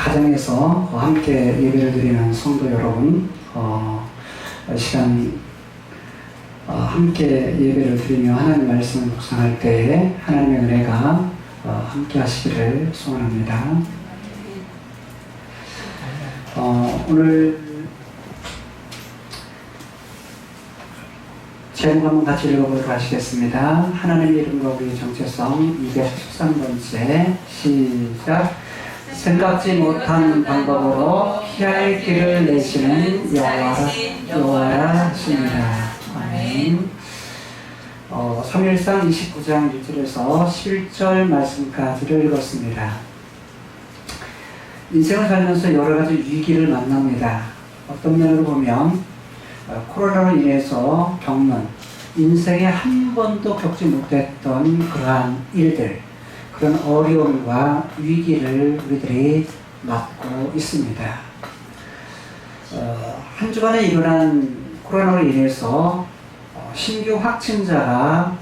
가정에서 함께 예배를 드리는 성도 여러분, 이 시간 함께 예배를 드리며 하나님 말씀을 묵상할 때에 하나님의 은혜가 함께 하시기를 소원합니다. 오늘 제목 한번 같이 읽어보도록 하시겠습니다. 하나님의 이름과 우리의 정체성 213번째 시작. 생각지 못한 방법으로 피할 길을 내시는 여호와라 하십니다. 아멘. 사무엘상 29장 1절에서 11절 말씀까지를 읽었습니다. 인생을 살면서 여러 가지 위기를 만납니다. 어떤 면으로 보면 코로나로 인해서 겪는 인생에 한 번도 겪지 못했던 그러한 일들, 그런 어려움과 위기를 우리들이 맞고 있습니다. 한 주간에 일어난 코로나로 인해서 신규 확진자가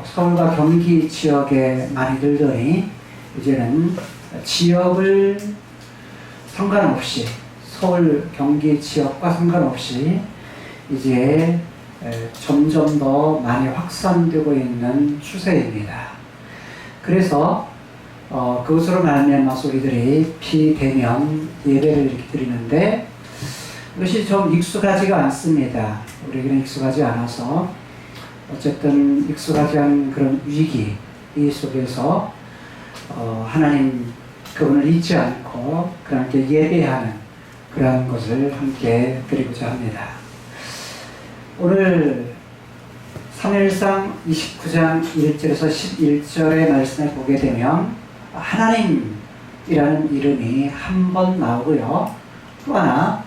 서울과 경기 지역에 많이 늘더니 이제는 지역을 상관없이 서울, 경기 지역과 상관없이 이제 점점 더 많이 확산되고 있는 추세입니다. 그래서 그것으로 말미암아서 우리들이 비대면 예배를 이렇게 드리는데 이것이 좀 익숙하지가 않습니다. 우리에게는 익숙하지 않아서 어쨌든 익숙하지 않은 그런 위기 이 속에서 하나님 그분을 잊지 않고 그렇게 예배하는 그러한 것을 함께 드리고자 합니다. 오늘 사무엘상 29장 1절에서 11절의 말씀을 보게 되면 하나님이라는 이름이 한 번 나오고요. 또 하나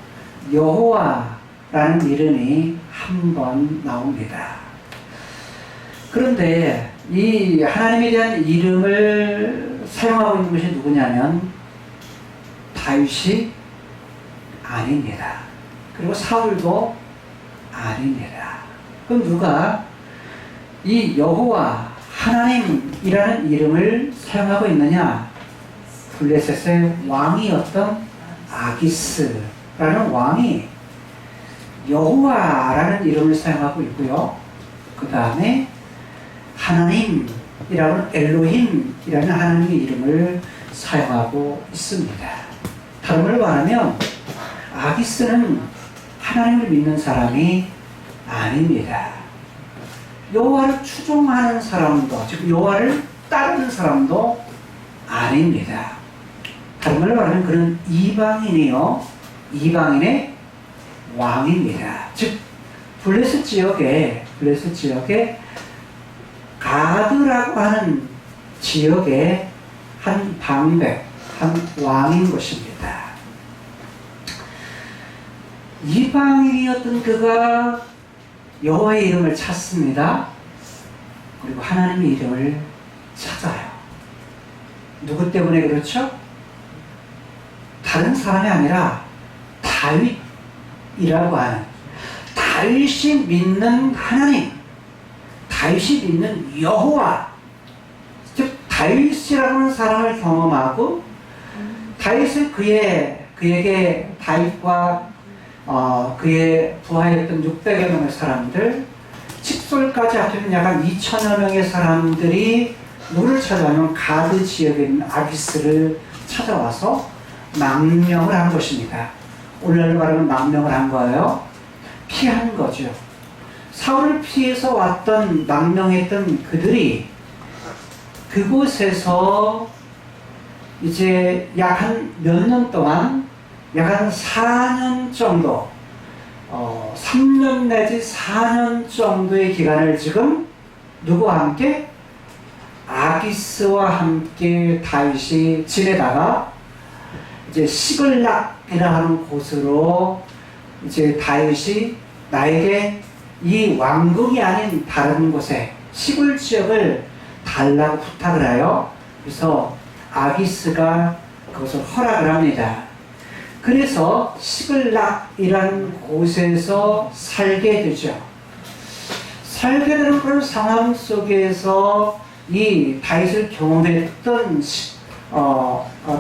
여호와라는 이름이 한 번 나옵니다. 그런데 이 하나님에 대한 이름을 사용하고 있는 것이 누구냐면 다윗이 아닙니다. 그리고 사울도 아닙니다. 그럼 누가 이 여호와 하나님이라는 이름을 사용하고 있느냐? 블레셋의 왕이었던 아기스라는 왕이 여호와라는 이름을 사용하고 있고요. 그 다음에 하나님이라는 엘로힘이라는 하나님의 이름을 사용하고 있습니다. 다른 말로 말하면 아기스는 하나님을 믿는 사람이 아닙니다. 여호와를 추종하는 사람도, 즉 여호와를 따르는 사람도 아닙니다. 다른 말로 말하면 그는 이방인이요, 이방인의 왕입니다. 즉 블레셋 지역에 가드라고 하는 지역의 한 방백, 한 왕인 것입니다. 이방인이었던 그가 여호와의 이름을 찾습니다. 그리고 하나님의 이름을 찾아요. 누구 때문에 그렇죠? 다른 사람이 아니라 다윗이라고 하는, 다윗이 믿는 하나님, 다윗이 믿는 여호와, 즉 다윗이라는 사람을 경험하고 다윗은 그에게 다윗과 그의 부하였던 600여 명의 사람들, 칫솔까지 합치면 약간 2천여 명의 사람들이 누구를 찾아가면 가드 지역에 있는 아기스를 찾아와서 망명을 한 것입니다. 오늘날로 말하면 망명을 한 거예요. 피한 거죠. 사울을 피해서 왔던, 망명했던 그들이 그곳에서 이제 약 한 몇 년 동안, 약 한 4년 정도, 3년 내지 4년 정도의 기간을 지금 누구와 함께? 아기스와 함께 다윗이 지내다가 이제 시글락이라는 곳으로 이제 다윗이 나에게 이 왕궁이 아닌 다른 곳에 시골 지역을 달라고 부탁을 해요. 그래서 아기스가 그것을 허락을 합니다. 그래서 시글락이라는 곳에서 살게 되죠. 살게 되는 그런 상황 속에서 이 다윗을 경험했던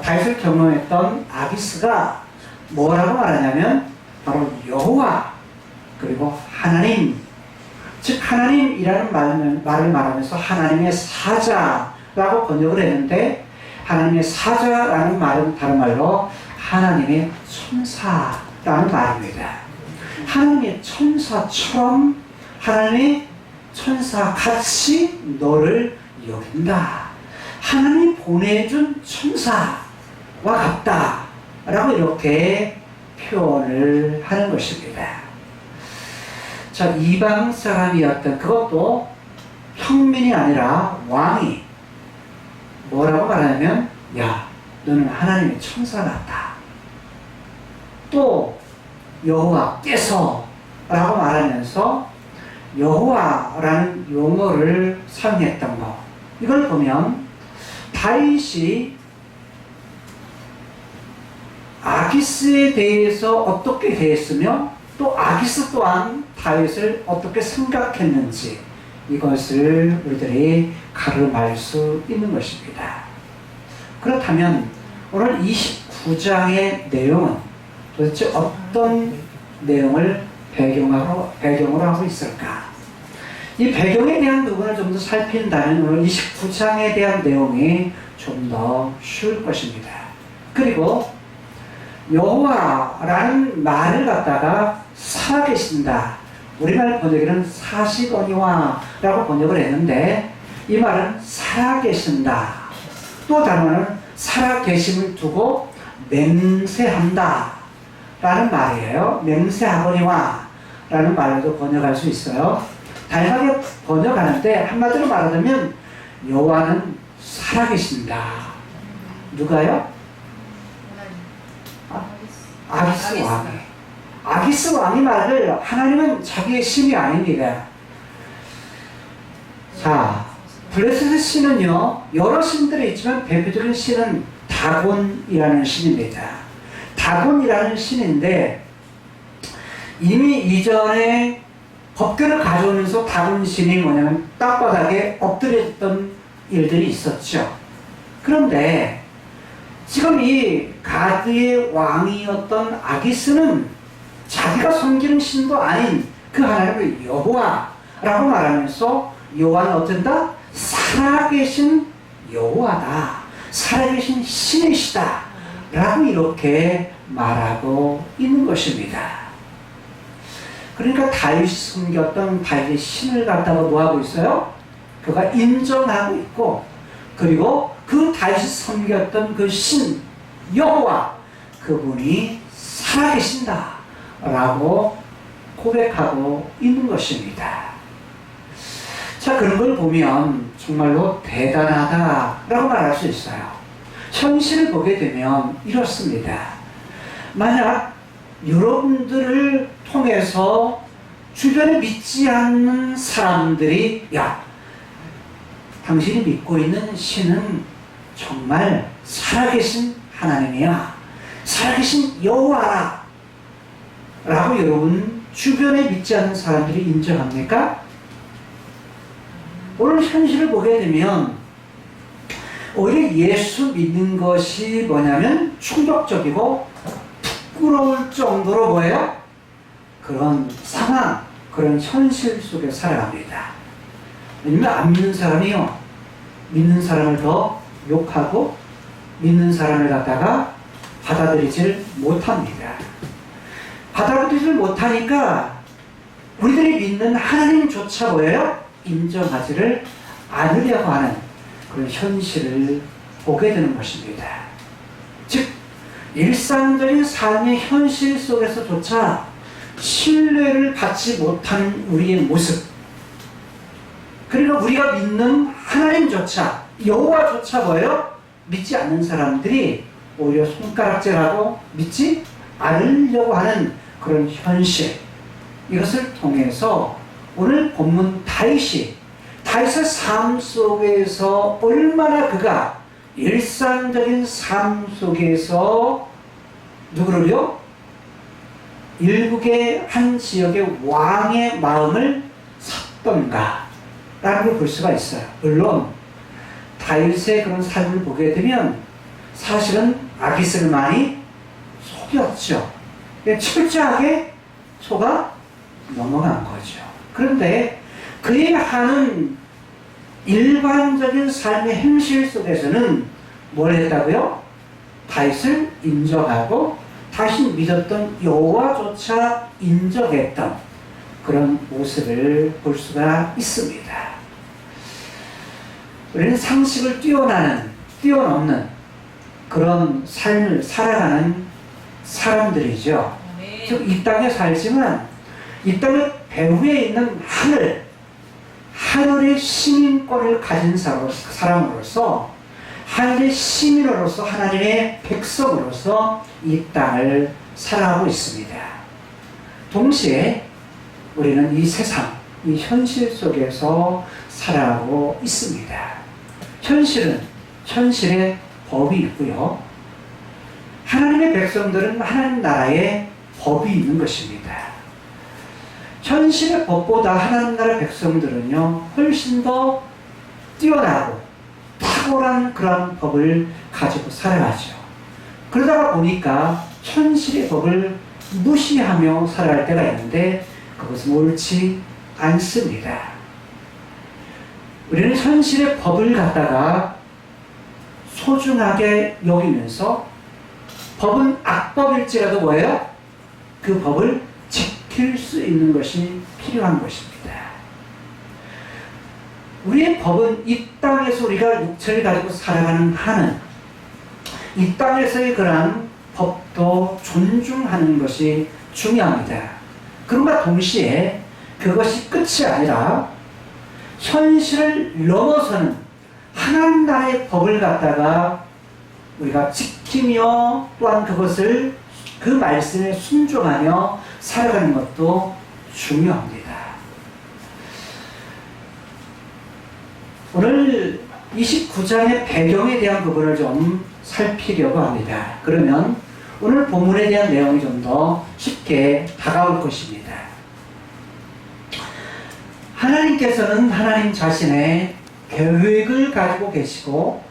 다윗을 경험했던 아기스가 뭐라고 말하냐면 바로 여호와 그리고 하나님, 즉 하나님이라는 말을 말하면서 하나님의 사자라고 번역을 했는데, 하나님의 사자라는 말은 다른 말로 하나님의 천사라는 말입니다. 하나님의 천사처럼 하나님의 천사같이 너를 여긴다. 하나님이 보내준 천사와 같다 라고 이렇게 표현을 하는 것입니다. 자, 이방 사람이었던, 그것도 평민이 아니라 왕이 뭐라고 말하냐면, 야, 너는 하나님의 천사 같다. 또 여호와께서 라고 말하면서 여호와라는 용어를 사용했던 것, 이걸 보면 다윗이 아기스에 대해서 어떻게 대했으며 또 아기스 또한 다윗을 어떻게 생각했는지, 이것을 우리들이 가름할 수 있는 것입니다. 그렇다면 오늘 29장의 내용은 도대체 어떤 내용을 배경으로 하고 있을까? 이 배경에 대한 부분을 좀 더 살핀다면 오늘 29장에 대한 내용이 좀 더 쉬울 것입니다. 그리고 여호와라는 말을 갖다가 살아계신다, 우리말 번역에는 사시거니와라고 번역을 했는데, 이 말은 살아계신다, 또 다른 말은 살아계심을 두고 맹세한다 라는 말이에요. 맹세하거니와 라는 말로도 번역할 수 있어요. 다양하게 번역하는데 한마디로 말하자면 여호와는 살아계신다. 누가요? 아기스 왕이. 아기스 왕이 말을, 하나님은 자기의 신이 아닙니다. 자, 블레셋의 신은요, 여러 신들이 있지만 대표적인 신은 다곤이라는 신입니다. 다곤이라는 신인데, 이미 이전에 법궤를 가져오면서 다곤 신이 뭐냐면 땅바닥에 엎드렸던 일들이 있었죠. 그런데 지금 이 가드의 왕이었던 아기스는 자기가 섬기는 신도 아닌 그 하나님을 여호와라고 말하면서, 여호와는 어쩐다? 살아계신 여호와다, 살아계신 신이시다 라고 이렇게 말하고 있는 것입니다. 그러니까 다윗이 섬겼던 다윗의 신을 갖다가 뭐하고 있어요? 그가 인정하고 있고, 그리고 그 다윗이 섬겼던 그 신 여호와, 그분이 살아계신다 라고 고백하고 있는 것입니다. 자, 그런 걸 보면 정말로 대단하다 라고 말할 수 있어요. 현실을 보게 되면 이렇습니다. 만약 여러분들을 통해서 주변에 믿지 않는 사람들이, 야, 당신이 믿고 있는 신은 정말 살아계신 하나님이야, 살아계신 여호와라 라고 여러분 주변에 믿지 않는 사람들이 인정합니까? 오늘 현실을 보게 되면 오히려 예수 믿는 것이 뭐냐면 충격적이고 부끄러울 정도로 뭐예요? 그런 상황, 그런 현실 속에 살아갑니다. 왜냐면 안 믿는 사람이요, 믿는 사람을 더 욕하고 믿는 사람을 갖다가 받아들이질 못합니다. 받아들이질 못하니까 우리들이 믿는 하나님조차 뭐예요? 인정하지를 않으려고 하는 그런 현실을 보게 되는 것입니다. 즉, 일상적인 삶의 현실 속에서조차 신뢰를 받지 못하는 우리의 모습, 그리고 우리가 믿는 하나님조차, 여호와조차 뭐예요? 믿지 않는 사람들이 오히려 손가락질하고 믿지 않으려고 하는 그런 현실, 이것을 통해서 오늘 본문 다윗의 삶 속에서 얼마나 그가 일상적인 삶 속에서 누구를요? 일국의 한 지역의 왕의 마음을 샀던가 라는 걸 볼 수가 있어요. 물론 다윗의 그런 삶을 보게 되면 사실은 아기스를 많이 속였죠. 철저하게 속아 넘어간 거죠. 그런데 그의 하는 일반적인 삶의 행실 속에서는 뭘 했다고요? 다윗을 인정하고 다시 믿었던 여호와조차 인정했던 그런 모습을 볼 수가 있습니다. 우리는 상식을 뛰어넘는 그런 삶을 살아가는 사람들이죠. 즉, 이 땅에 살지만 이 땅의 배후에 있는 하늘의 시민권을 가진 사람으로서, 하늘의 시민으로서, 하나님의 백성으로서 이 땅을 살아가고 있습니다. 동시에 우리는 이 세상, 이 현실 속에서 살아가고 있습니다. 현실의 법이 있고요. 하나님의 백성들은 하나님 나라의 법이 있는 것입니다. 현실의 법보다 하나님 나라 백성들은요, 훨씬 더 뛰어나고 탁월한 그런 법을 가지고 살아가죠. 그러다가 보니까 현실의 법을 무시하며 살아갈 때가 있는데 그것은 옳지 않습니다. 우리는 현실의 법을 갖다가 소중하게 여기면서 법은 악법일지라도 뭐예요? 그 법을 지킬 수 있는 것이 필요한 것입니다. 우리의 법은 이 땅에서 우리가 육체를 가지고 살아가는 한은 이 땅에서의 그러한 법도 존중하는 것이 중요합니다. 그런가 동시에 그것이 끝이 아니라 현실을 넘어서는 하나님 나라의 법을 갖다가 우리가 지키며 또한 그 말씀에 순종하며 살아가는 것도 중요합니다. 오늘 29장의 배경에 대한 부분을 좀 살피려고 합니다. 그러면 오늘 본문에 대한 내용이 좀 더 쉽게 다가올 것입니다. 하나님께서는 하나님 자신의 계획을 가지고 계시고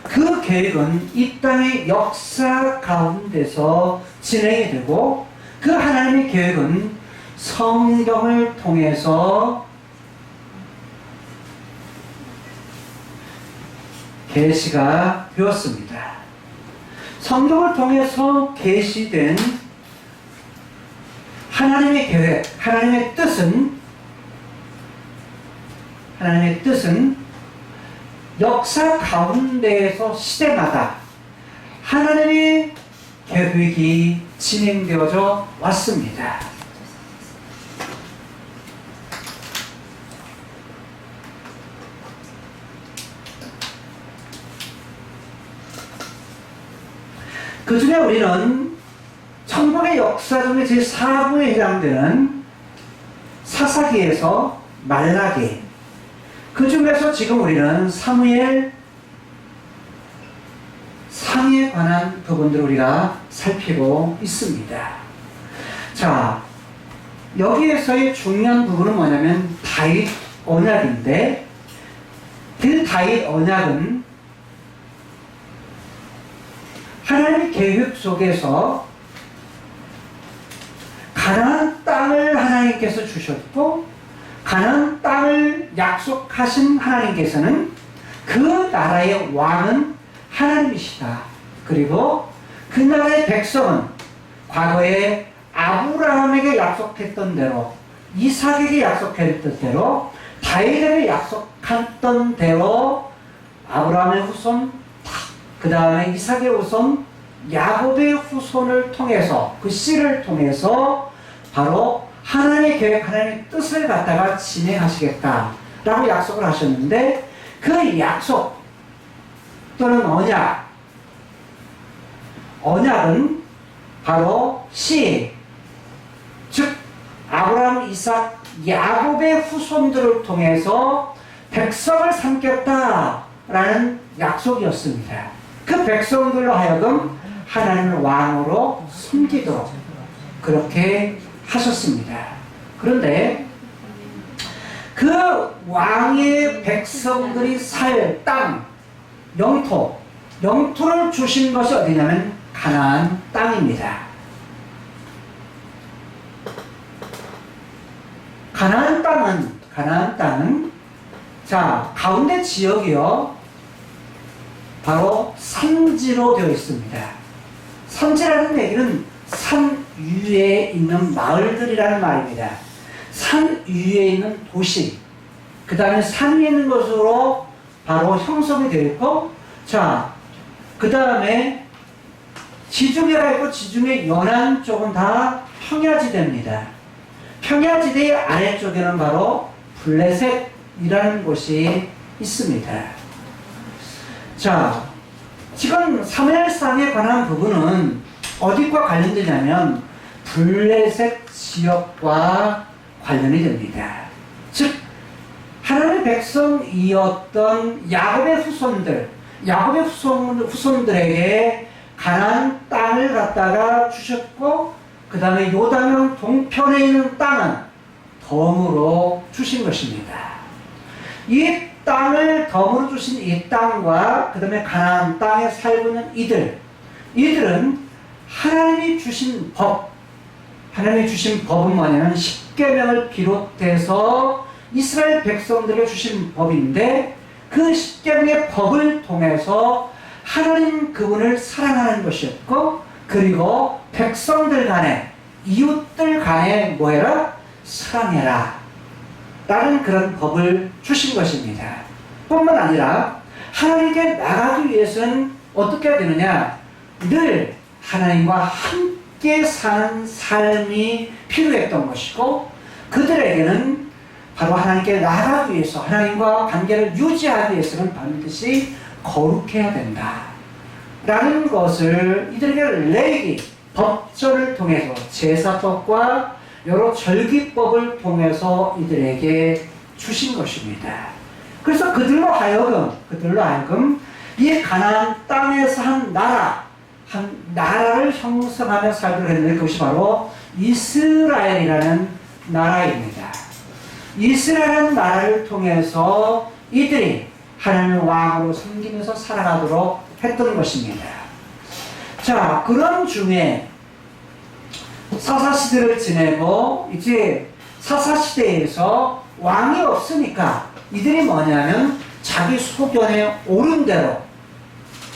그 계획은 이 땅의 역사 가운데서 진행이 되고 그 하나님의 계획은 성경을 통해서 계시가 되었습니다. 성경을 통해서 계시된 하나님의 계획, 하나님의 뜻은 역사 가운데에서 시대마다 하나님의 계획이 진행되어져 왔습니다. 그 중에 우리는 천국의 역사 중에 제4부에 해당되는 사사기에서 말라기, 그 중에서 지금 우리는 사무엘 상에 관한 부분들을 우리가 살피고 있습니다. 자, 여기에서의 중요한 부분은 뭐냐면 다윗 언약인데, 그 다윗 언약은 하나님의 계획 속에서 가나안 땅을 하나님께서 주셨고, 가나안 땅을 약속하신 하나님께서는 그 나라의 왕은 하나님이시다. 그리고 그 나라의 백성은 과거에 아브라함에게 약속했던 대로, 이삭에게 약속했던 대로, 다윗에게 약속했던 대로 아브라함의 후손, 그 다음에 이삭의 후손, 야곱의 후손을 통해서, 그 씨를 통해서 바로 하나님의 계획, 하나님의 뜻을 갖다가 진행하시겠다라고 약속을 하셨는데, 그 약속 또는 언약은 바로 씨, 즉 아브라함, 이삭, 야곱의 후손들을 통해서 백성을 삼겠다라는 약속이었습니다. 그 백성들로 하여금 하나님을 왕으로 섬기도록 그렇게 하셨습니다. 그런데 그 왕의 백성들이 살 땅, 영토, 영토를 주신 것이 어디냐면 가나안 땅입니다. 가나안 땅은 자, 가운데 지역이요, 바로 산지로 되어 있습니다. 산지라는 얘기는 산 위에 있는 마을들이라는 말입니다. 산 위에 있는 도시, 그 다음에 산 위에 있는 것으로 바로 형성이 되어 있고, 자, 그 다음에 지중해가 있고, 지중해 연안 쪽은 다 평야지대입니다. 평야지대의 아래쪽에는 바로 블레셋이라는 곳이 있습니다. 자, 지금 사무엘상에 관한 부분은 어디과 관련되냐면 블레셋 지역과 관련이 됩니다. 즉, 하나님의 백성이었던 야곱의 후손들에게 가나안 땅을 갖다가 주셨고, 그 다음에 요단강 동편에 있는 땅은 덤으로 주신 것입니다. 이 땅을 덤으로 주신 이 땅과 그 다음에 가나안 땅에 살고 있는 이들은 하나님이 주신 법은 뭐냐면 십계명을 비롯해서 이스라엘 백성들에게 주신 법인데, 그 십계명의 법을 통해서 하나님 그분을 사랑하는 것이었고, 그리고 백성들 간에, 이웃들 간에 뭐해라? 사랑해라 라는 그런 법을 주신 것입니다. 뿐만 아니라 하나님께 나가기 위해서는 어떻게 해야 되느냐? 늘 하나님과 함께 사는 삶이 필요했던 것이고, 그들에게는 바로 하나님께 나가기 위해서, 하나님과 관계를 유지하기 위해서는 반드시 거룩해야 된다 라는 것을 이들에게 레위기, 법전을 통해서, 제사법과 여러 절기법을 통해서 이들에게 주신 것입니다. 그래서 그들로 하여금 이 가나안 땅에서 한 나라를 형성하며 살도록 했는데, 그것이 바로 이스라엘이라는 나라입니다. 이스라엘이라는 나라를 통해서 이들이 하나님의 왕으로 섬기면서 살아가도록 했던 것입니다. 자, 그런 중에 사사시대를 지내고, 이제 사사시대에서 왕이 없으니까 이들이 뭐냐면 자기 소견에 옳은 대로,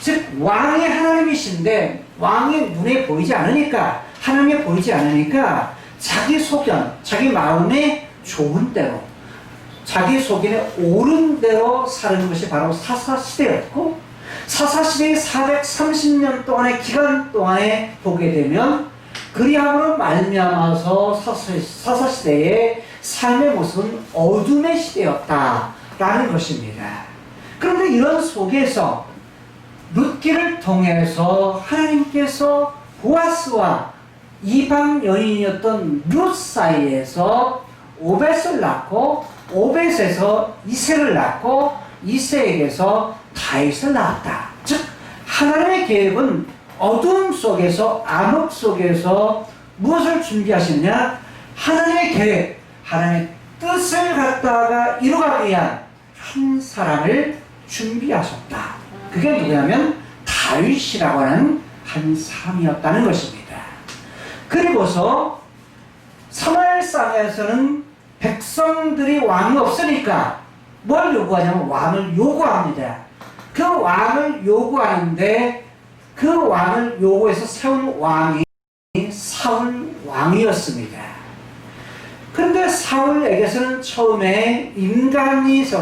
즉 왕이 하나님이신데 왕이 눈에 보이지 않으니까, 하나님에 보이지 않으니까 자기 소견, 자기 마음에 좋은 대로, 자기 소견에 옳은 대로 사는 것이 바로 사사시대였고, 사사시대의 430년 동안의 기간 동안에 보게 되면 그리함으로 말미암아서 사사시대의 삶의 모습은 어둠의 시대였다라는 것입니다. 그런데 이런 속에서 룻기를 통해서 하나님께서 보아스와 이방 여인이었던 룻 사이에서 오벳을 낳고, 오벳에서 이새를 낳고, 이새에게서 다윗을 낳았다. 즉, 하나님의 계획은 어두움 속에서, 암흑 속에서 무엇을 준비하시느냐? 하나님의 계획, 하나님의 뜻을 갖다가 이루기 위한 한 사람을 준비하셨다. 그게 누구냐면 다윗이라고 하는 한 사람이었다는 것입니다. 그리고서 사무엘상에서는 백성들이 왕이 없으니까 뭘 요구하냐면 왕을 요구합니다. 그 왕을 요구하는데, 그 왕을 요구해서 세운 왕이 사울 왕이었습니다. 그런데 사울에게서는 처음에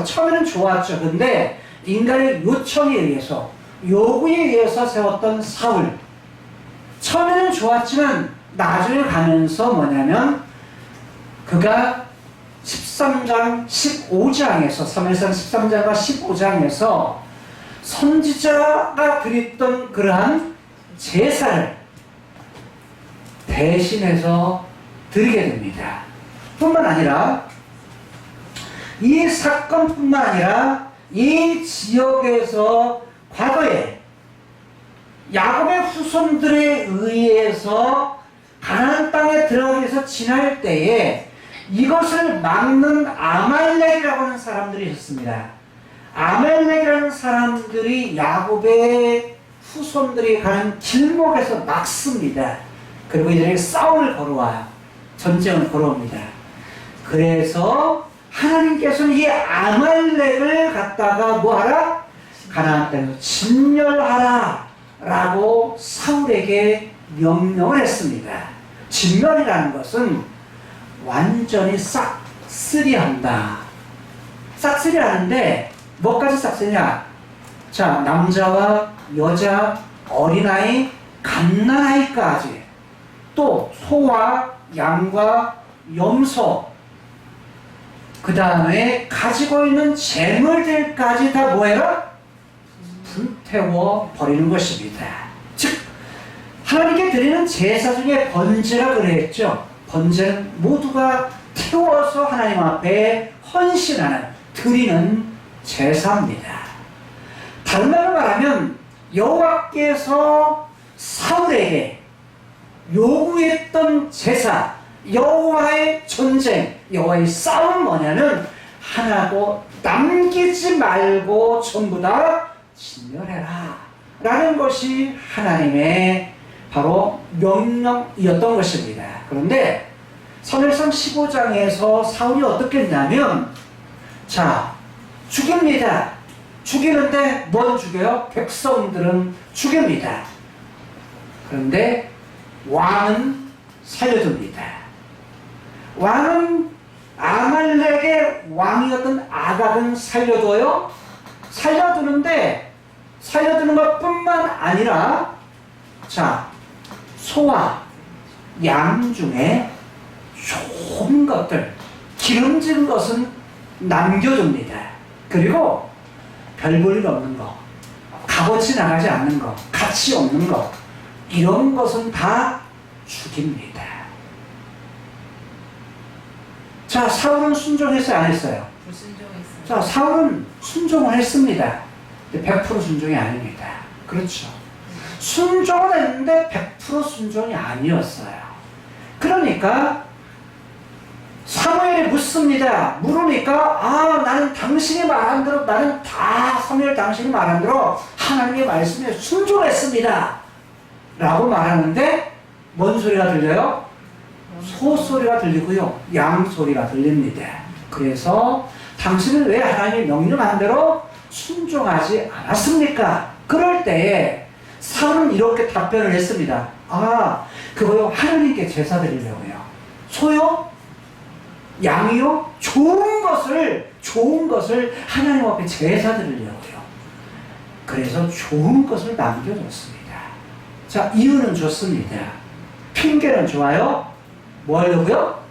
처음에는 좋았죠. 근데 인간의 요청에 의해서, 요구에 의해서 세웠던 사울, 처음에는 좋았지만 나중에 가면서 뭐냐면 그가 13장 15장에서, 사무엘상 13장과 15장에서 선지자가 드렸던 그러한 제사를 대신해서 드리게 됩니다. 뿐만 아니라 이 사건뿐만 아니라 이 지역에서 과거에 야곱의 후손들에 의해서 가나안 땅에 들어가기 위해서 지날 때에 이것을 막는 아말렉이라고 하는 사람들이 있었습니다. 아멜렉이라는 사람들이 야곱의 후손들이 가는 길목에서 막습니다. 그리고 이들에게 싸움을 걸어와요. 전쟁을 걸어옵니다. 그래서 하나님께서는 이 아말렉을 갖다가 뭐하라? 가나안 땅에서 진멸하라 라고 사울에게 명령을 했습니다. 진멸이라는 것은 완전히 싹쓸이한다. 싹쓸이하는데 뭐까지 싹쓸이냐? 자, 남자와 여자, 어린아이, 갓난아이까지, 또 소와 양과 염소, 그 다음에 가지고 있는 재물들까지 다 뭐해라? 불태워 버리는 것입니다. 즉 하나님께 드리는 제사 중에 번제라 그랬죠. 번제는 모두가 태워서 하나님 앞에 헌신하는, 드리는 제사입니다. 다른 말로 말하면 여호와께서 사울에게 요구했던 제사, 여호와의 전쟁, 여호와의 싸움 뭐냐는 하나도 남기지 말고 전부 다 진멸해라 라는 것이 하나님의 바로 명령이었던 것입니다. 그런데 사무엘상 15장에서 사울이 어떻게 했냐면, 자, 죽입니다. 죽이는데 뭘 죽여요? 백성들은 죽입니다. 그런데 왕은 살려둡니다. 왕은 아말렉의 왕이었던 아각은 살려둬요. 살려두는데 살려두는 것뿐만 아니라, 자, 소와 양 중에 좋은 것들, 기름진 것은 남겨둡니다. 그리고 별 볼 일 없는 거, 값어치 나가지 않는 거, 가치 없는 거, 이런 것은 다 죽입니다. 자, 사울은 순종했어요, 안 했어요? 불순종했어요. 자, 사울은 순종을 했습니다. 100% 순종이 아닙니다. 그렇죠. 순종을 했는데 100% 순종이 아니었어요. 그러니까 사무엘이 묻습니다. 물으니까, 아, 나는 당신이 말한 대로, 나는 다 사무엘 당신이 말한 대로 하나님의 말씀에 순종했습니다 라고 말하는데 뭔 소리가 들려요? 소 소리가 들리고요, 양 소리가 들립니다. 그래서 당신은 왜 하나님의 명령한 대로 순종하지 않았습니까? 그럴 때에 사울은 이렇게 답변을 했습니다. 아, 그거요, 하나님께 제사 드리려고요. 소요? 양이요? 좋은 것을 하나님 앞에 제사 드리려고요. 그래서 좋은 것을 남겨뒀습니다. 자, 이유는 좋습니다. 핑계는 좋아요. 뭐 하려고요?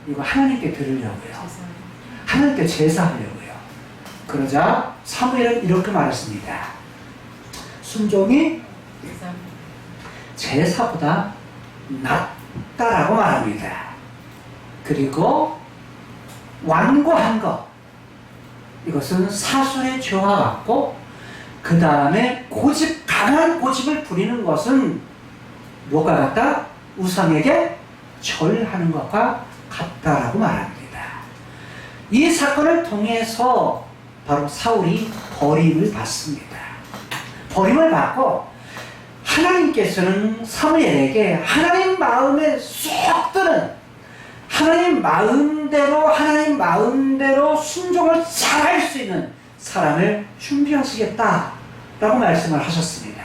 이거 하나님께 드리려고요. 하나님께 제사하려고요. 그러자 사무엘은 이렇게 말했습니다. 순종이 제사보다 낫다라고 말합니다. 그리고 완고한 것, 이것은 사술의 죄와 같고, 그 다음에 강한 고집을 부리는 것은 뭐가 같다? 우상에게 절하는 것과 같다라고 말합니다. 이 사건을 통해서 바로 사울이 버림을 받습니다. 버림을 받고 하나님께서는 사무엘에게 하나님 마음에 쏙 드는, 하나님 마음대로 순종을 잘할 수 있는 사람을 준비하시겠다라고 말씀을 하셨습니다.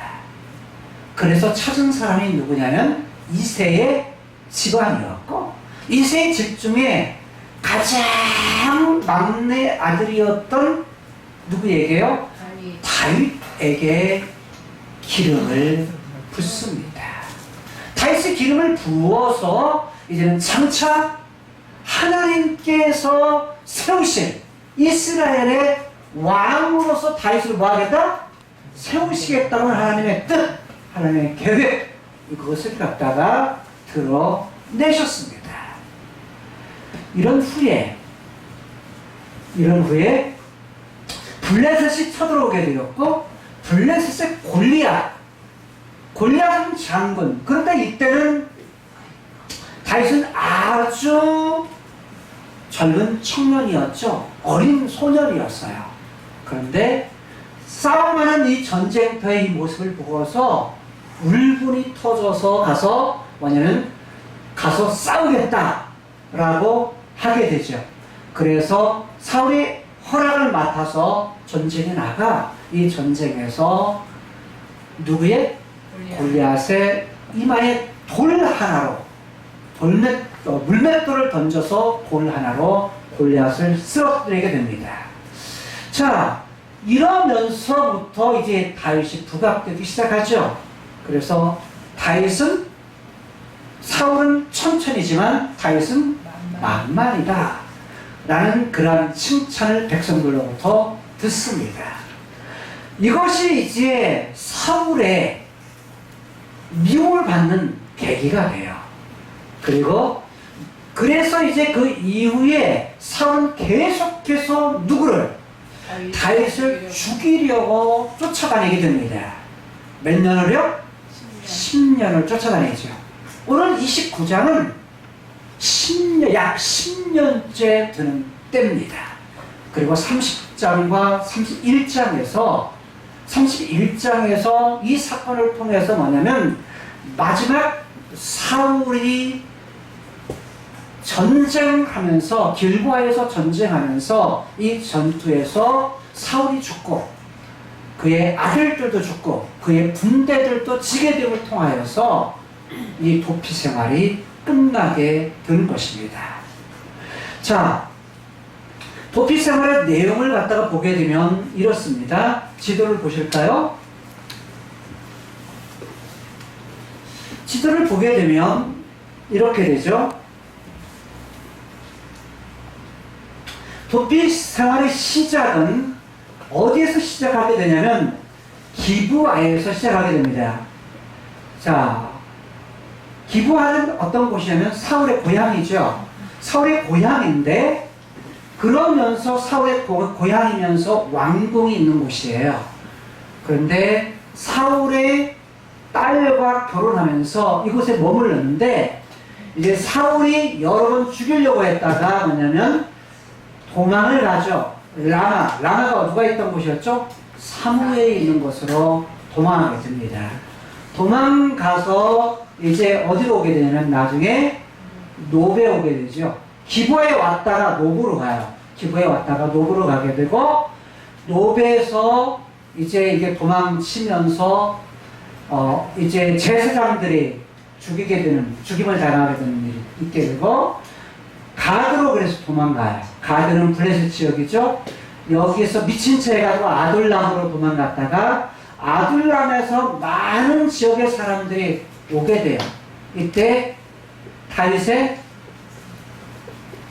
그래서 찾은 사람이 누구냐면 이새의 집안이었고, 이새의 집 중에 가장 막내 아들이었던 누구에게요? 다윗에게 기름을 붓습니다. 다윗의 기름을 부어서 이제는 장차 하나님께서 세우실 이스라엘의 왕으로서 다윗을 뭐하겠다? 세우시겠다는 하나님의 뜻, 하나님의 계획, 그것을 갖다가 드러내셨습니다. 이런 후에 블레셋이 쳐들어오게 되었고, 블레셋의 골리앗은 장군. 그런데 이때는 다윗은 아주 젊은 청년이었죠. 어린 소년이었어요. 그런데 싸움하는 이 전쟁터의 이 모습을 보고서 울분이 터져서 가서 뭐냐면 가서 싸우겠다라고 하게 되죠. 그래서 사울이 허락을 맡아서 전쟁에 나가 이 전쟁에서 누구의? 골리앗의 이마에 돌 하나로 물맷돌을 던져서 돌 하나로 골리앗을 쓰러뜨리게 됩니다. 자, 이러면서부터 이제 다윗이 부각되기 시작하죠. 그래서 다윗은 사울은 천천히지만 다윗은 만만이다 라는 그러한 칭찬을 백성들로부터 듣습니다. 이것이 이제 사울의 미움을 받는 계기가 돼요. 그리고 그래서 이제 그 이후에 사울은 계속해서 누구를? 다윗을 죽이려고 쫓아다니게 됩니다. 몇 년을요? 10년을 쫓아다니죠. 오늘 29장은 약 10년째 드는 때입니다. 그리고 30장과 31장에서 이 사건을 통해서 뭐냐면 마지막 사울이 전쟁하면서 길보아에서 전쟁하면서 이 전투에서 사울이 죽고 그의 아들들도 죽고 그의 군대들도 지게 됨을 통하여서 이 도피 생활이 끝나게 된 것입니다. 자, 도피 생활의 내용을 갖다가 보게 되면 이렇습니다. 지도를 보실까요? 지도를 보게 되면 이렇게 되죠. 도피 생활의 시작은 어디에서 시작하게 되냐면 기브아에서 시작하게 됩니다. 자, 기브아는 어떤 곳이냐면 사울의 고향이죠. 사울의 고향인데 그러면서 사울의 고향이면서 왕궁이 있는 곳이에요. 그런데 사울의 딸과 결혼하면서 이곳에 머물렀는데 이제 사울이 여러 번 죽이려고 했다가 뭐냐면 도망을 가죠. 라마가 누가 있던 곳이었죠? 사무엘이 있는 곳으로 도망하게 됩니다. 도망가서 이제 어디로 오게 되냐면 나중에 노베에 오게 되죠. 기브아에 왔다가 노브로 가요. 기브아에 왔다가 노브로 가게 되고 노베에서 이제 이게 도망치면서 이제 제사장들이 죽임을 당하게 되는 일이 있게 되고 가드로 그래서 도망가요. 가드는 블레셋 지역이죠. 여기에서 미친 채 해가지고 아둘람으로 도망갔다가 아둘람에서 많은 지역의 사람들이 오게 돼요. 이때 다윗의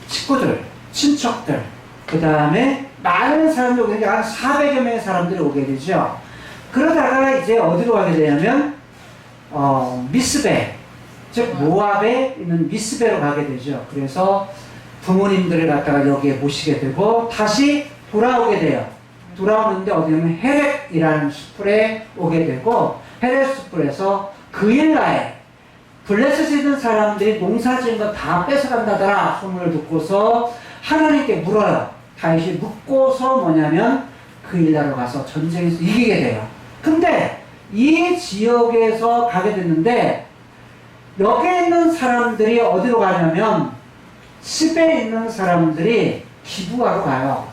식구들, 친척들, 그 다음에 많은 사람들이 오게 되죠. 한 400여 명의 사람들이 오게 되죠. 그러다가 이제 어디로 가게 되냐면 미스베, 즉 모압에 있는 미스베로 가게 되죠. 그래서 부모님들을 갖다가 여기에 모시게 되고 다시 돌아오게 돼요. 돌아오는데 어디냐면 헤렉이라는 숲에 오게 되고 헤렉 숲에서 그 일날 블레셋에 있는 사람들이 농사 지은 거 다 뺏어간다더라 소문을 듣고서 하나님께 물어요. 다윗이 묻고서 뭐냐면 그 일날로 가서 전쟁에서 이기게 돼요. 근데 이 지역에서 가게 됐는데 여기에 있는 사람들이 어디로 가냐면 시베에 있는 사람들이 기브아로 가요.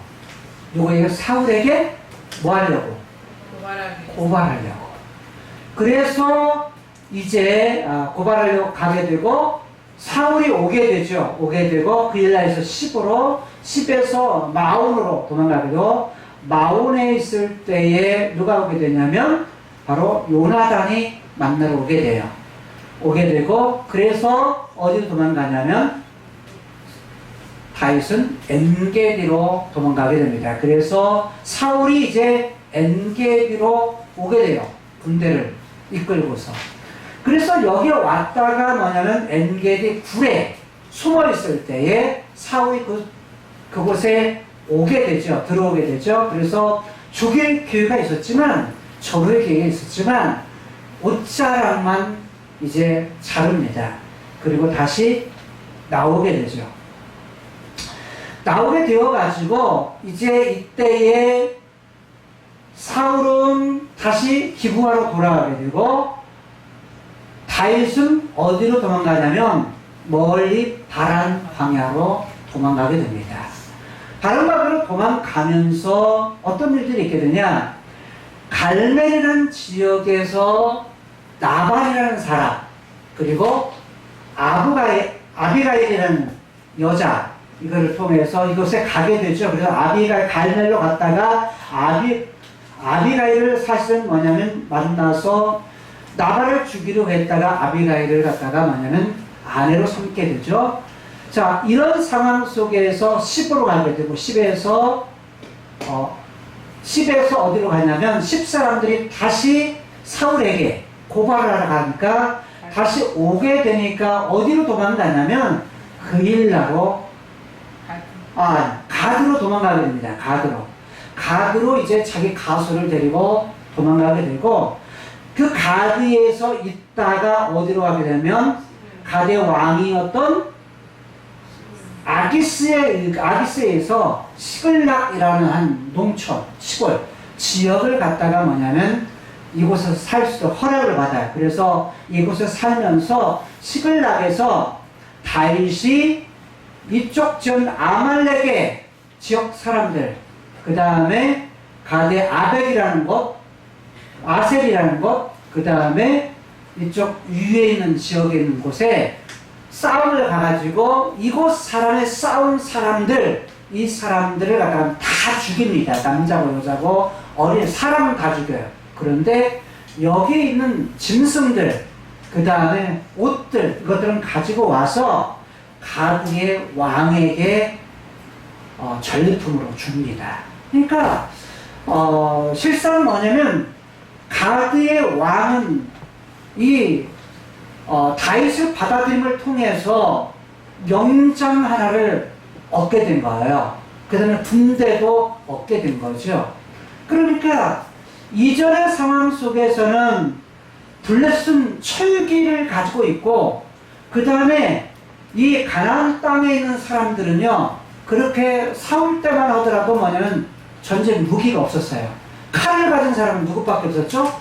요거 사울에게 뭐 하려고? 고발하려고. 그래서 이제 고발하려고 가게 되고 사울이 오게 되죠. 오게 되고 그 일라에서 십에서 마온으로 도망가게 되고 마온에 있을 때에 누가 오게 되냐면 바로 요나단이 만나러 오게 돼요. 오게 되고 그래서 어디로 도망가냐면 다윗은 엔게디로 도망가게 됩니다. 그래서 사울이 이제 엔게디로 오게 돼요. 군대를 이끌고서. 그래서 여기 왔다가 뭐냐면 엔게디 굴에 숨어 있을 때에 사울이 그곳에 오게 되죠. 들어오게 되죠. 그래서 죽일 기회가 있었지만 절호의 기회가 있었지만 옷자락만 이제 자릅니다. 그리고 다시 나오게 되죠. 나오게 되어가지고 이제 이때에 사울은 다시 기브아로 돌아가게 되고 다윗은 어디로 도망가냐면 멀리 바란 광야로 도망가게 됩니다. 바란 광야로 도망가면서 어떤 일들이 있게 되냐, 갈멜이라는 지역에서 나발이라는 사람, 그리고 아비가일이라는 여자, 이거를 통해서 이곳에 가게 되죠. 그래서 갈멜로 갔다가 아비가일을 사실은 뭐냐면 만나서 나발을 주기로 했다가 아비가일을 갖다가 뭐냐면 아내로 삼게 되죠. 자, 이런 상황 속에서 10으로 가게 되고 10에서 어디로 가냐면 10사람들이 다시 사울에게 고발을 하러 가니까 다시 오게 되니까 어디로 도망가냐면 그일라로 가드로 도망가게 됩니다. 가드로 이제 자기 가수를 데리고 도망가게 되고 그 가드에서 있다가 어디로 가게 되면 가드의 왕이었던 아기스에서 시글락이라는 한 농촌, 시골, 지역을 갖다가 뭐냐면 이곳에서 살 수 있도록 허락을 받아요. 그래서 이곳에 살면서 시글락에서 다윗이 이쪽 지역 아말렉의 지역 사람들, 그 다음에 가드의 아벡이라는 곳, 아셀이라는 곳, 그 다음에 이쪽 위에 있는 지역에 있는 곳에 싸움을 가가지고 이곳 사람의 싸운 사람들, 이 사람들을 갖다가 다 죽입니다. 남자고 여자고 어린 사람은 다 죽여요. 그런데 여기 있는 짐승들, 그 다음에 옷들, 이것들은 가지고 와서 가드의 왕에게 전리품으로 줍니다. 그러니까 실상 뭐냐면 가드의 왕은 이 다윗을 받아들임을 통해서 영장 하나를 얻게 된 거예요. 그 다음에 군대도 얻게 된 거죠. 그러니까 이전의 상황 속에서는 블레셋은 철기를 가지고 있고 그 다음에 이 가나안 땅에 있는 사람들은요 그렇게 싸울 때만 하더라도 뭐냐면 전쟁 무기가 없었어요. 칼을 가진 사람은 누구밖에 없었죠?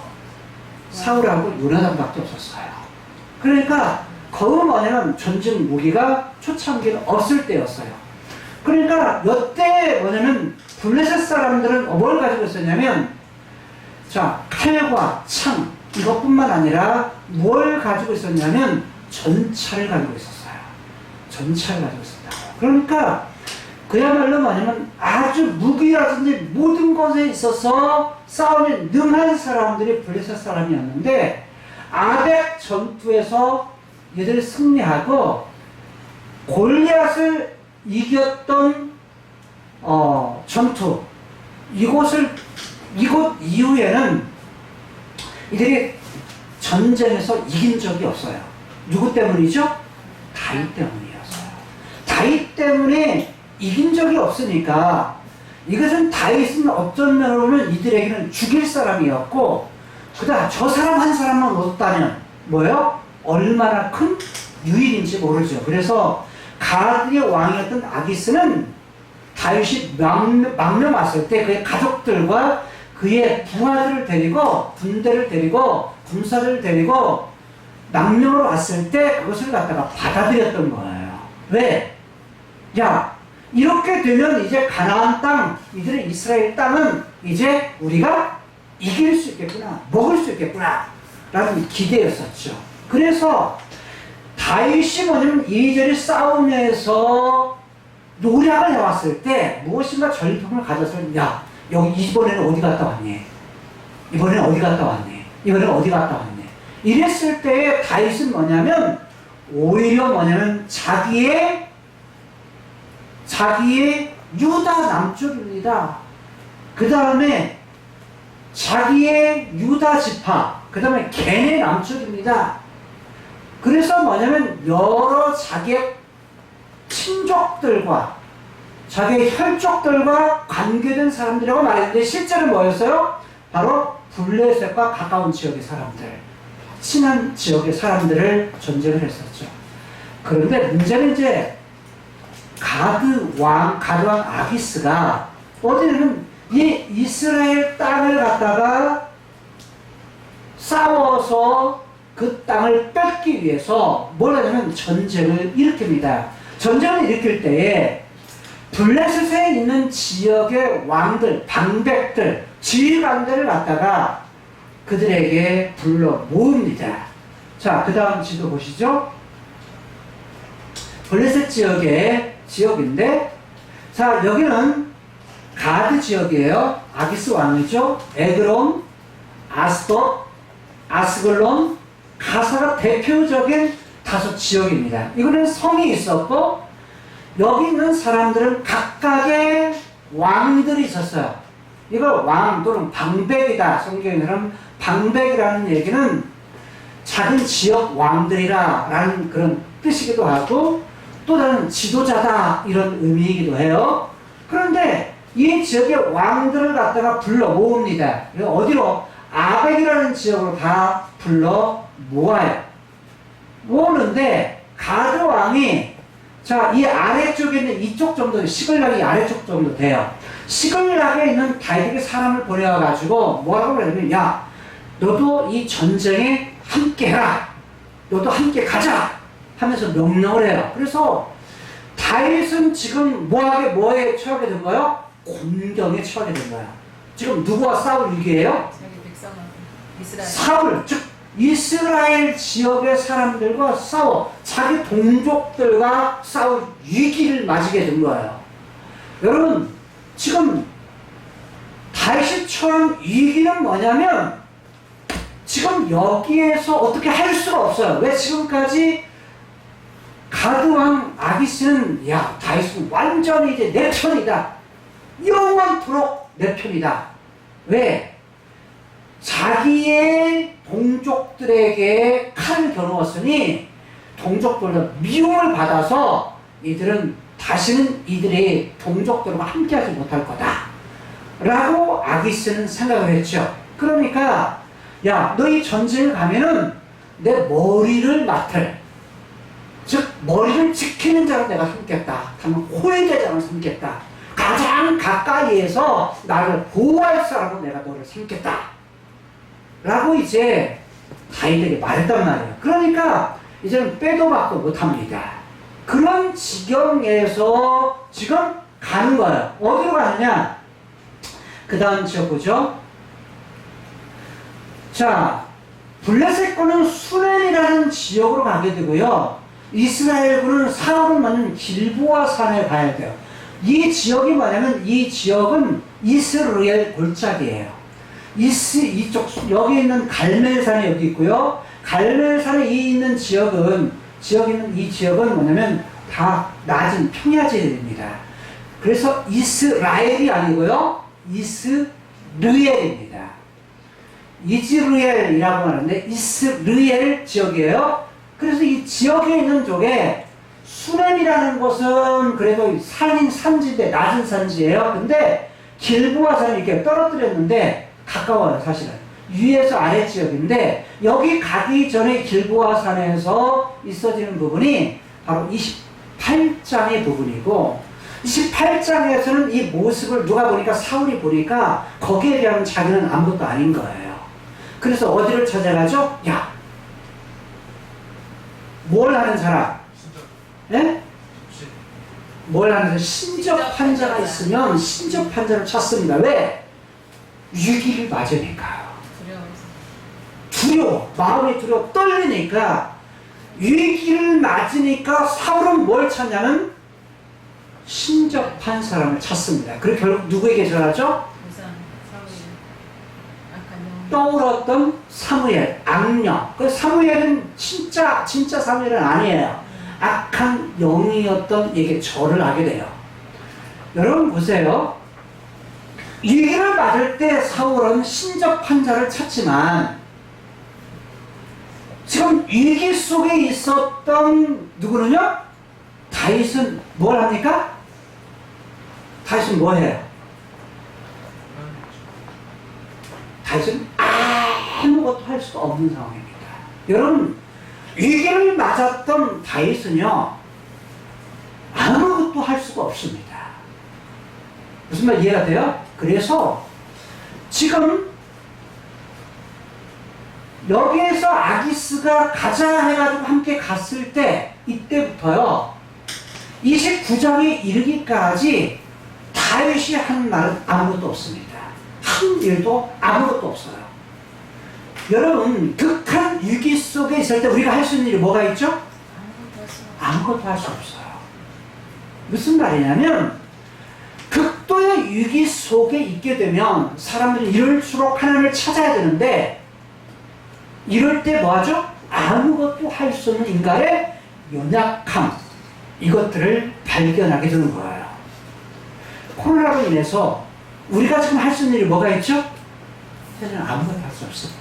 사울하고 요나단밖에 없었어요. 그러니까 거의 뭐냐면 전쟁 무기가 초창기는 없을 때였어요. 그러니까 이때 뭐냐면 블레셋 사람들은 뭘 가지고 있었냐면 자, 칼과 창 이것뿐만 아니라 뭘 가지고 있었냐면 전차를 가지고 있었어요. 전차를 가지고 있었다. 그러니까 그야말로 뭐냐면 아주 무기라든지 모든 것에 있어서 싸움에 능한 사람들이 블레셋 사람이었는데 아벡 전투에서 얘들이 승리하고 골리앗을 이겼던 전투 이곳 이후에는 이들이 전쟁에서 이긴 적이 없어요. 누구 때문이죠? 다윗 때문이었어요. 다윗 때문에 이긴 적이 없으니까 이것은 다윗은 어떤 면으로 보면 이들에게는 죽일 사람이었고 그다음 저 사람 한 사람만 얻었다면 뭐예요? 얼마나 큰 유일인지 모르죠. 그래서 가드의 왕이었던 아기스는 다윗이 망명 왔을 때 그의 가족들과 그의 부하들을 데리고 군대를 데리고 군사를 데리고 망명으로 왔을 때 그것을 갖다가 받아들였던 거예요. 왜? 야, 이렇게 되면 이제 가나안 땅, 이들의 이스라엘 땅은 이제 우리가 이길 수 있겠구나, 먹을 수 있겠구나 라는 기대였었죠. 그래서 다윗이 뭐냐면 이리저리 싸움에서 노력을 해왔을 때 무엇인가 전리품을 가져서 야, 여기 이번에는 어디 갔다 왔니? 이번에는 어디 갔다 왔니? 이번에는 어디 갔다 왔니? 이랬을 때 다윗은 뭐냐면 오히려 뭐냐면 자기의 유다 남쪽입니다. 그 다음에 자기의 유다 지파, 그 다음에 걔네 남쪽입니다. 그래서 뭐냐면 여러 자기의 친족들과 자기의 혈족들과 관계된 사람들이라고 말했는데 실제로 뭐였어요? 바로 블레셋과 가까운 지역의 사람들, 친한 지역의 사람들을 전쟁을 했었죠. 그런데 문제는 이제 가드 왕 아기스가 어디는 이 이스라엘 땅을 갖다가 싸워서 그 땅을 뺏기 위해서 뭘 하냐면 전쟁을 일으킵니다. 전쟁을 일으킬 때에 블레셋에 있는 지역의 왕들, 방백들, 지휘관들을 갖다가 그들에게 불러 모읍니다. 자, 그 다음 지도 보시죠. 블레셋 지역의 지역인데, 자, 여기는 가드 지역이에요. 아기스 왕이죠. 에그론, 아스돗, 아스글론, 가사가 대표적인 5 지역입니다. 이거는 성이 있었고, 여기 있는 사람들은 각각의 왕들이 있었어요. 이걸 왕 또는 방백이다. 성경에는 방백이라는 얘기는 작은 지역 왕들이라 라는 그런 뜻이기도 하고, 또 다른 지도자다 이런 의미이기도 해요. 그런데 이 지역의 왕들을 갖다가 불러 모읍니다. 어디로? 아벡이라는 지역으로 다 불러 모아요. 모으는데 가드 왕이, 자, 이 아래쪽에 있는 이쪽 정도, 시글락이 아래쪽 정도 돼요. 시글락에 있는 다윗에게 사람을 보내와가지고 뭐라고 그러냐면, 야, 너도 이 전쟁에 함께 해라. 너도 함께 가자. 하면서 명령을 해요. 그래서 다윗은 지금 뭐에 처하게 된 거예요? 곤경에 처하게 된 거야. 지금 누구와 싸울 위기예요? 사울, 즉 이스라엘 지역의 사람들과 싸워 자기 동족들과 싸울 위기를 맞이게 된 거예요. 여러분, 지금 다윗이 처한 위기는 뭐냐면 지금 여기에서 어떻게 할 수가 없어요. 왜? 지금까지 가드왕 아기스는, 야, 다윗은 완전히 이제 내 편이다. 영원토록 내 편이다. 왜? 자기의 동족들에게 칼을 겨누었으니 동족들로 미움을 받아서 이들은 다시는 이들의 동족들과 함께하지 못할 거다 라고 아기스는 생각을 했죠. 그러니까, 야, 너희 전쟁을 가면은 내 머리를 맡을, 즉 머리를 지키는 자로 내가 삼겠다. 다만 호위대장을 삼겠다. 가장 가까이에서 나를 보호할 사람으로 내가 너를 삼겠다 라고 이제 다윗에게 말했단 말이에요. 그러니까 이제는 빼도 박도 못합니다. 그런 지경에서 지금 가는 거예요. 어디로 가느냐? 그 다음 지역 보죠. 자, 블레셋군은 수넴이라는 지역으로 가게 되고요. 이스라엘군은 사울을 맞는 길보아 산에 가야 돼요. 이 지역이 뭐냐면 이 지역은 이스르엘 골짜기예요. 이쪽 여기 있는 갈멜산이 여기 있고요. 갈멜산에 있는 지역은 이 지역은 뭐냐면 다 낮은 평야지대입니다. 그래서 이스라엘이 아니고요. 이스르엘입니다. 이즈르엘이라고 하는데 이스르엘 지역이에요. 그래서 이 지역에 있는 쪽에 수넴이라는 곳은 그래도 산지대, 낮은 산지예요. 근데 길보아 산이 이렇게 떨어뜨렸는데 가까워요, 사실은. 위에서 아래 지역인데 여기 가기 전에 길보아 산에서 있어지는 부분이 바로 28장의 부분이고, 28장에서는 이 모습을 누가 보니까, 사울이 보니까 거기에 비하면 자기는 아무것도 아닌 거예요. 그래서 어디를 찾아가죠? 야, 뭘 하는 사람? 예? 뭘 하는 사람? 신접한 자가 있으면 신접한 자를 찾습니다. 왜? 위기를 맞으니까요. 두려워. 마음이 두려워. 떨리니까. 위기를 맞으니까 사울은 뭘 찾냐면 신접한 사람을 찾습니다. 그리고 결국 누구에게 전하죠? 떠올랐던 사무엘, 악령. 그 사무엘은 진짜 사무엘은 아니에요. 악한 영이었던 에게 절을 하게 돼요. 여러분 보세요. 위기를 맞을 때 사울은 신접한 자를 찾지만 지금 위기 속에 있었던 누구는요? 다윗은 뭘 합니까? 다윗은 뭐 해요? 다윗은 아무것도 할 수가 없는 상황입니다. 여러분, 위기를 맞았던 다윗은요, 아무것도 할 수가 없습니다. 무슨 말 이해가 돼요? 그래서 지금 여기에서 아기스가 가자 해가지고 함께 갔을 때 이때부터요 29장에 이르기까지 다윗이 한 말은 아무것도 없습니다. 한 일도 아무것도 없어요. 여러분 극한 위기 속에 있을 때 우리가 할 수 있는 일이 뭐가 있죠? 아무것도 할 수 없어요. 무슨 말이냐면 극도의 위기 속에 있게 되면 사람들이 이럴수록 하나님을 찾아야 되는데 이럴 때 뭐하죠? 아무것도 할 수 없는 인간의 연약함 이것들을 발견하게 되는 거예요. 코로나로 인해서 우리가 지금 할 수 있는 일이 뭐가 있죠? 사실은 아무것도 할 수 없습니다.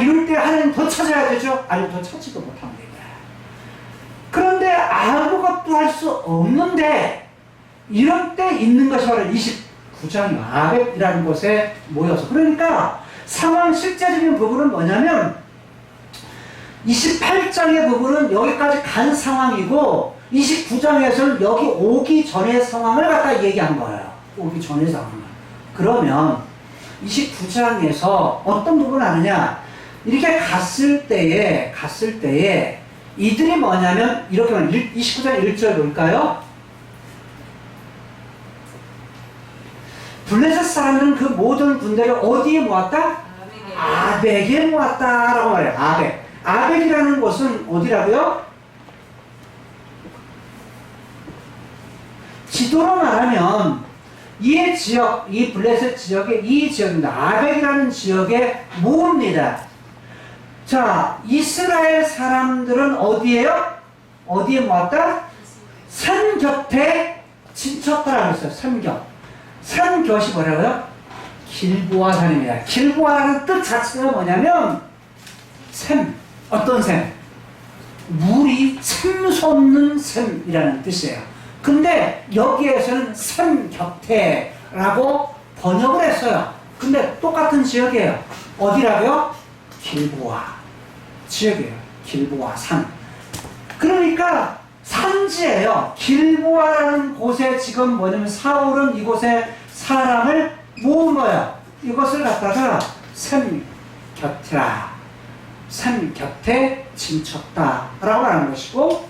이럴 때 하나님 더 찾아야 되죠? 아니면 더 찾지도 못합니다. 그런데 아무것도 할 수 없는데 이럴 때 있는 것이 바로 29장 아벡이라는 곳에 모여서 그러니까 상황 실제적인 부분은 뭐냐면 28장의 부분은 여기까지 간 상황이고 29장에서는 여기 오기 전의 상황을 갖다 얘기한 거예요. 오기 전의 상황을. 그러면 29장에서 어떤 부분을 하느냐 이렇게 갔을 때에 이들이 뭐냐면 이렇게 말하면 29장 1절 볼까요? 블레셋 사람들은 그 모든 군대를 어디에 모았다? 아벡에 모았다라고 말해요. 아벡이라는 곳은 어디라고요? 지도로 말하면 이 지역, 이 블레셋 지역의 이 지역입니다. 아벡이라는 지역에 모읍니다. 자, 이스라엘 사람들은 어디에요? 어디에 모았다? 산 곁에 진쳤다라고 했어요. 산 곁. 산 곁이 뭐라고요? 길보아 산입니다. 길보아라는 뜻 자체가 뭐냐면 샘. 어떤 샘? 물이 샘솟는 샘이라는 뜻이에요. 근데 여기에서는 산 곁에라고 번역을 했어요. 근데 똑같은 지역이에요. 어디라고요? 길보아 지역이에요. 길보아 산. 그러니까 산지예요. 길보아라는 곳에 지금 뭐냐면 사울은 이곳에 사람을 모은 거예요. 이것을 갖다가 샘 곁이라. 산 곁에 진쳤다 라고 하는 것이고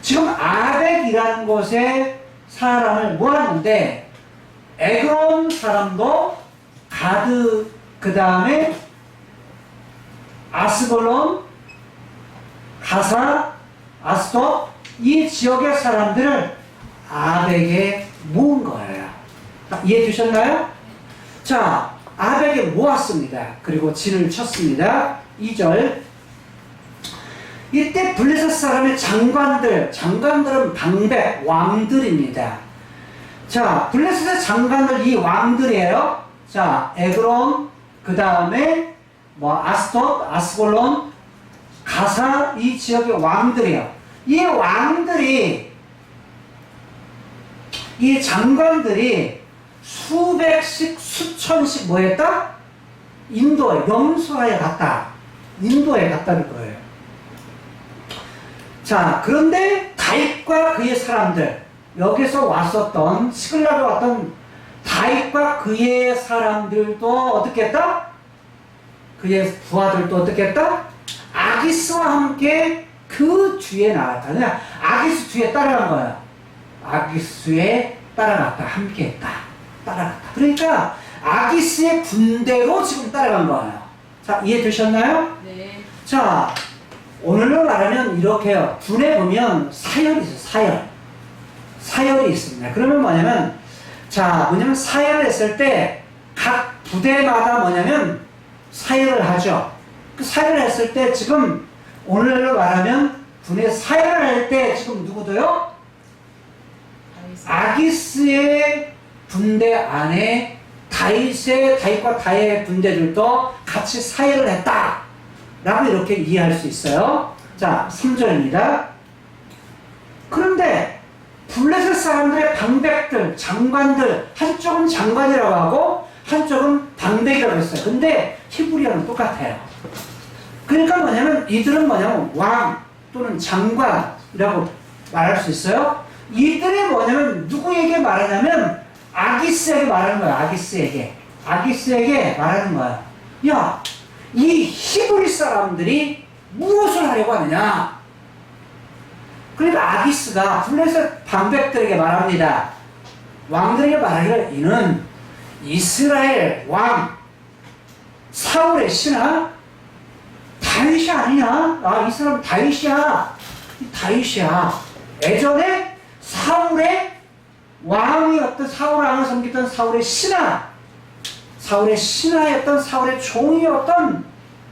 지금 아벡이라는 곳에 사람을 모았는데 에그론 사람도 가드 그 다음에 아스골론 가사 아스도 이 지역의 사람들을 아벡에 모은 거예요. 이해되셨나요? 자 아벡에 모았습니다. 그리고 진을 쳤습니다. 2절 이때 블레셋 사람의 장관들은 방백, 왕들입니다. 자 블레셋의 장관들 이 왕들이에요. 자 에그론 그 다음에 아스돗, 아스골론, 가사 이 지역의 왕들이에요. 이 왕들이 이 장관들이 수백씩 수천씩 뭐했다? 인도에 명소하에 갔다. 인도에 갔다는 거예요. 자, 그런데 다윗과 그의 사람들, 여기서 왔었던, 시글락에 왔던 다윗과 그의 사람들도 어떻게 했다? 그의 부하들도 어떻게 했다? 아기스와 함께 그 뒤에 나갔다. 그냥 아기스 뒤에 따라간 거야. 아기스에 따라갔다. 함께 했다. 따라갔다. 그러니까 아기스의 군대로 지금 따라간 거예요. 자, 이해되셨나요? 네. 자, 오늘로 말하면 이렇게요. 군에 보면 사열이 있어요. 사열이 있습니다. 그러면 뭐냐면, 사열을 했을 때 각 부대마다 뭐냐면 사열을 하죠. 그 사열을 했을 때 지금 오늘로 말하면 군에 사열을 할 때 지금 누구도요? 아기스의 군대 안에 다윗과 다윗의 군대들도 같이 사열을 했다. 라고 이렇게 이해할 수 있어요. 자, 3절입니다. 그런데 블레셋 사람들의 방백들, 장관들, 한쪽은 장관이라고 하고 한쪽은 방백이라고 했어요. 근데 히브리어는 똑같아요. 그러니까 뭐냐면 이들은 뭐냐면 왕 또는 장관이라고 말할 수 있어요. 이들이 뭐냐면 누구에게 말하냐면 아기스에게 말하는 거야. 아기스에게 말하는 거야. 야, 이 히브리 사람들이 무엇을 하려고 하느냐? 그러니까 아기스가 블레셋 방백들에게 말합니다. 왕들에게 말하기를 이는 이스라엘 왕 사울의 신하 다윗이 아니냐? 아, 이 사람 다윗이야. 예전에 사울의 왕이었던 사울 왕을 섬기던 사울의 신하였던 사울의 종이었던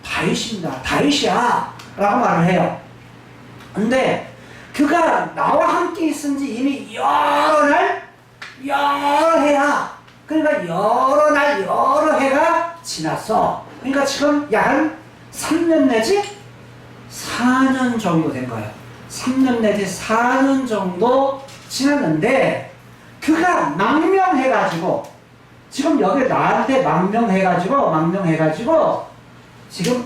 다윗이야 라고 말을 해요. 근데 그가 나와 함께 있은 지 이미 여러 해야, 그러니까 여러 해가 지났어. 그러니까 지금 약 한 3년 내지 4년 정도 된 거예요. 3년 내지 4년 정도 지났는데 그가 망명해가지고 지금 여기 나한테 망명해가지고 지금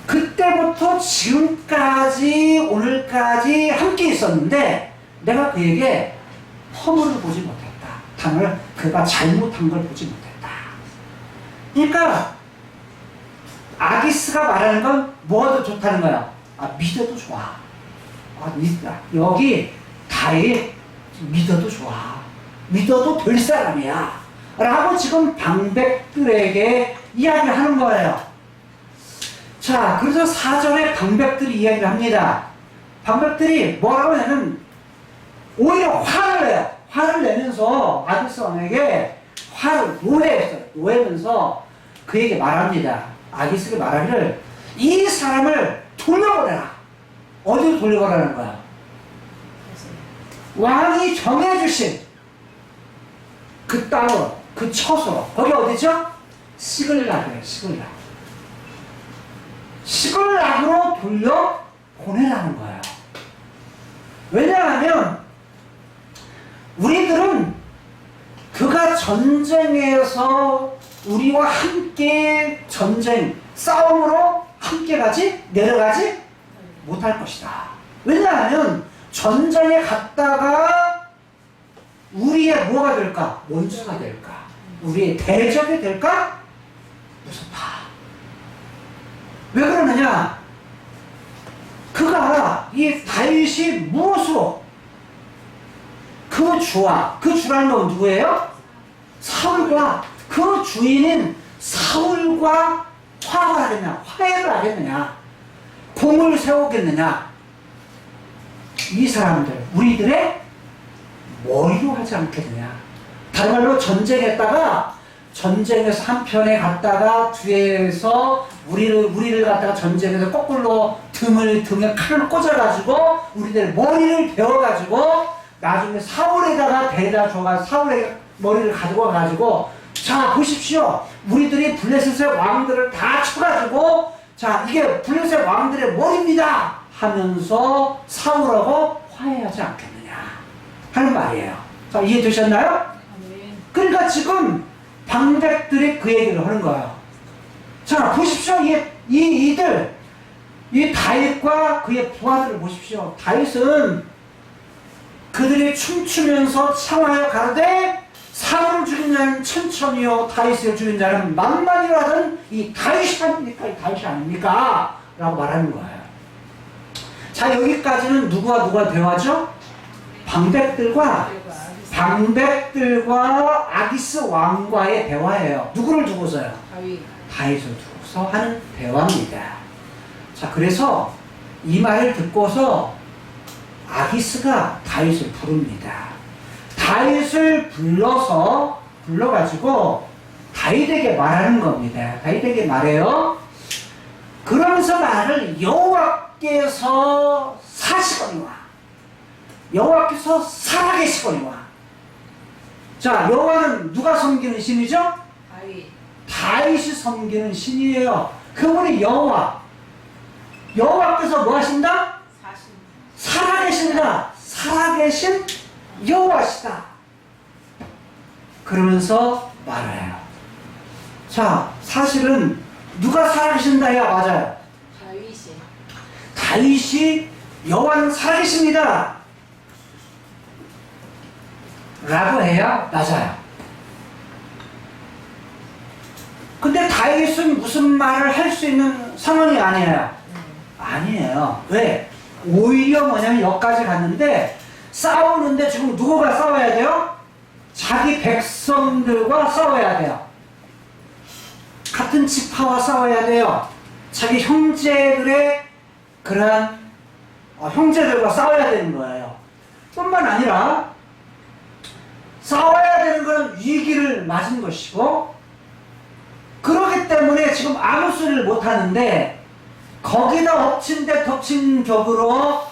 그때부터 지금까지 오늘까지 함께 있었는데 내가 그에게 허물을 보지 못했다. 그가 잘못한 걸 보지 못했다. 그러니까 아기스가 말하는 건 뭐도 좋다는 거야. 아, 믿어도 좋아. 여기 다윗 믿어도 좋아. 믿어도 될 사람이야. 라고 지금 방백들에게 이야기하는 거예요. 자, 그래서 사전에 방백들이 이야기를 합니다. 방백들이 뭐라고 하냐면 오히려 화를 내요. 화를 내면서 아기스 왕에게 노해면서 그에게 말합니다. 아기스에게 말하기를 이 사람을 돌려보내라. 어디로 돌려보내라는 거야? 왕이 정해주신 그 땅으로, 그 처소로. 거기 어디죠? 시글락이에요. 시글락으로 돌려보내라는 거예요. 왜냐하면 우리들은 그가 전쟁에서 우리와 함께 싸움으로 함께 내려가지 못할 것이다. 왜냐하면 전쟁에 갔다가 우리의 뭐가 될까? 원수가 될까? 우리의 대적이 될까? 무섭다. 왜 그러느냐? 그가 이 다윗이 무엇으로 그 주라는 건 누구예요? 사울과 그 주인인 사울과 화해를 하겠느냐? 공을 세우겠느냐? 이 사람들, 우리들의 머리로 하지 않겠느냐? 다른 말로 전쟁에서 한편에 갔다가 뒤에서 우리를 갖다가 전쟁에서 거꾸로 등에 칼을 꽂아가지고 우리들 머리를 베어가지고 나중에 사울에다가 데려다 줘가 사울의 머리를 가지고 와가지고 자 보십시오. 우리들이 블레셋의 왕들을 다 쳐가지고 자 이게 블레셋 왕들의 머리입니다 하면서 사울하고 화해하지 않겠느냐 하는 말이에요. 자 이해되셨나요? 그러니까 지금 방백들이 그 얘기를 하는 거예요. 자 보십시오. 이들 이 다윗과 그의 부하들을 보십시오. 다윗은 그들이 춤추면서 창하여 가로되 사울을 죽인 자는 천천히요 다윗을 죽인 자는 만만히로 하던 이 다윗이 아닙니까? 이 다윗이 아닙니까? 라고 말하는 거예요. 자 여기까지는 누구와 대화죠? 방백들과 아기스 왕과의 대화예요. 누구를 두고서요? 다윗을 두고서 하는 대화입니다. 자 그래서 이 말을 듣고서 아기스가 다윗을 부릅니다. 다윗을 불러가지고 다윗에게 말하는 겁니다. 다윗에게 말해요. 그러면서 말을 여호와께서 사시거니와 여호와께서 살아계시거니와. 자 여호와는 누가 섬기는 신이죠? 다윗이 섬기는 신이에요. 그분이 여호와께서 뭐 하신다? 살아계신다. 살아계신 여호와시다. 그러면서 말해요. 자 사실은 누가 살아계신다야 맞아요. 다윗이 여호와는 살아계십니다. 라고 해야 맞아요. 근데 다윗은 무슨 말을 할 수 있는 상황이 아니에요. 아니에요. 왜? 오히려 뭐냐면 여기까지 갔는데 싸우는데 지금 누구가 싸워야 돼요? 자기 백성들과 싸워야 돼요. 같은 지파와 싸워야 돼요. 자기 형제들의 그러한 형제들과 싸워야 되는 거예요. 뿐만 아니라 싸워야 되는 것은 위기를 맞은 것이고, 그렇기 때문에 지금 아무 소리를 못하는데 거기다 엎친 데 덮친 격으로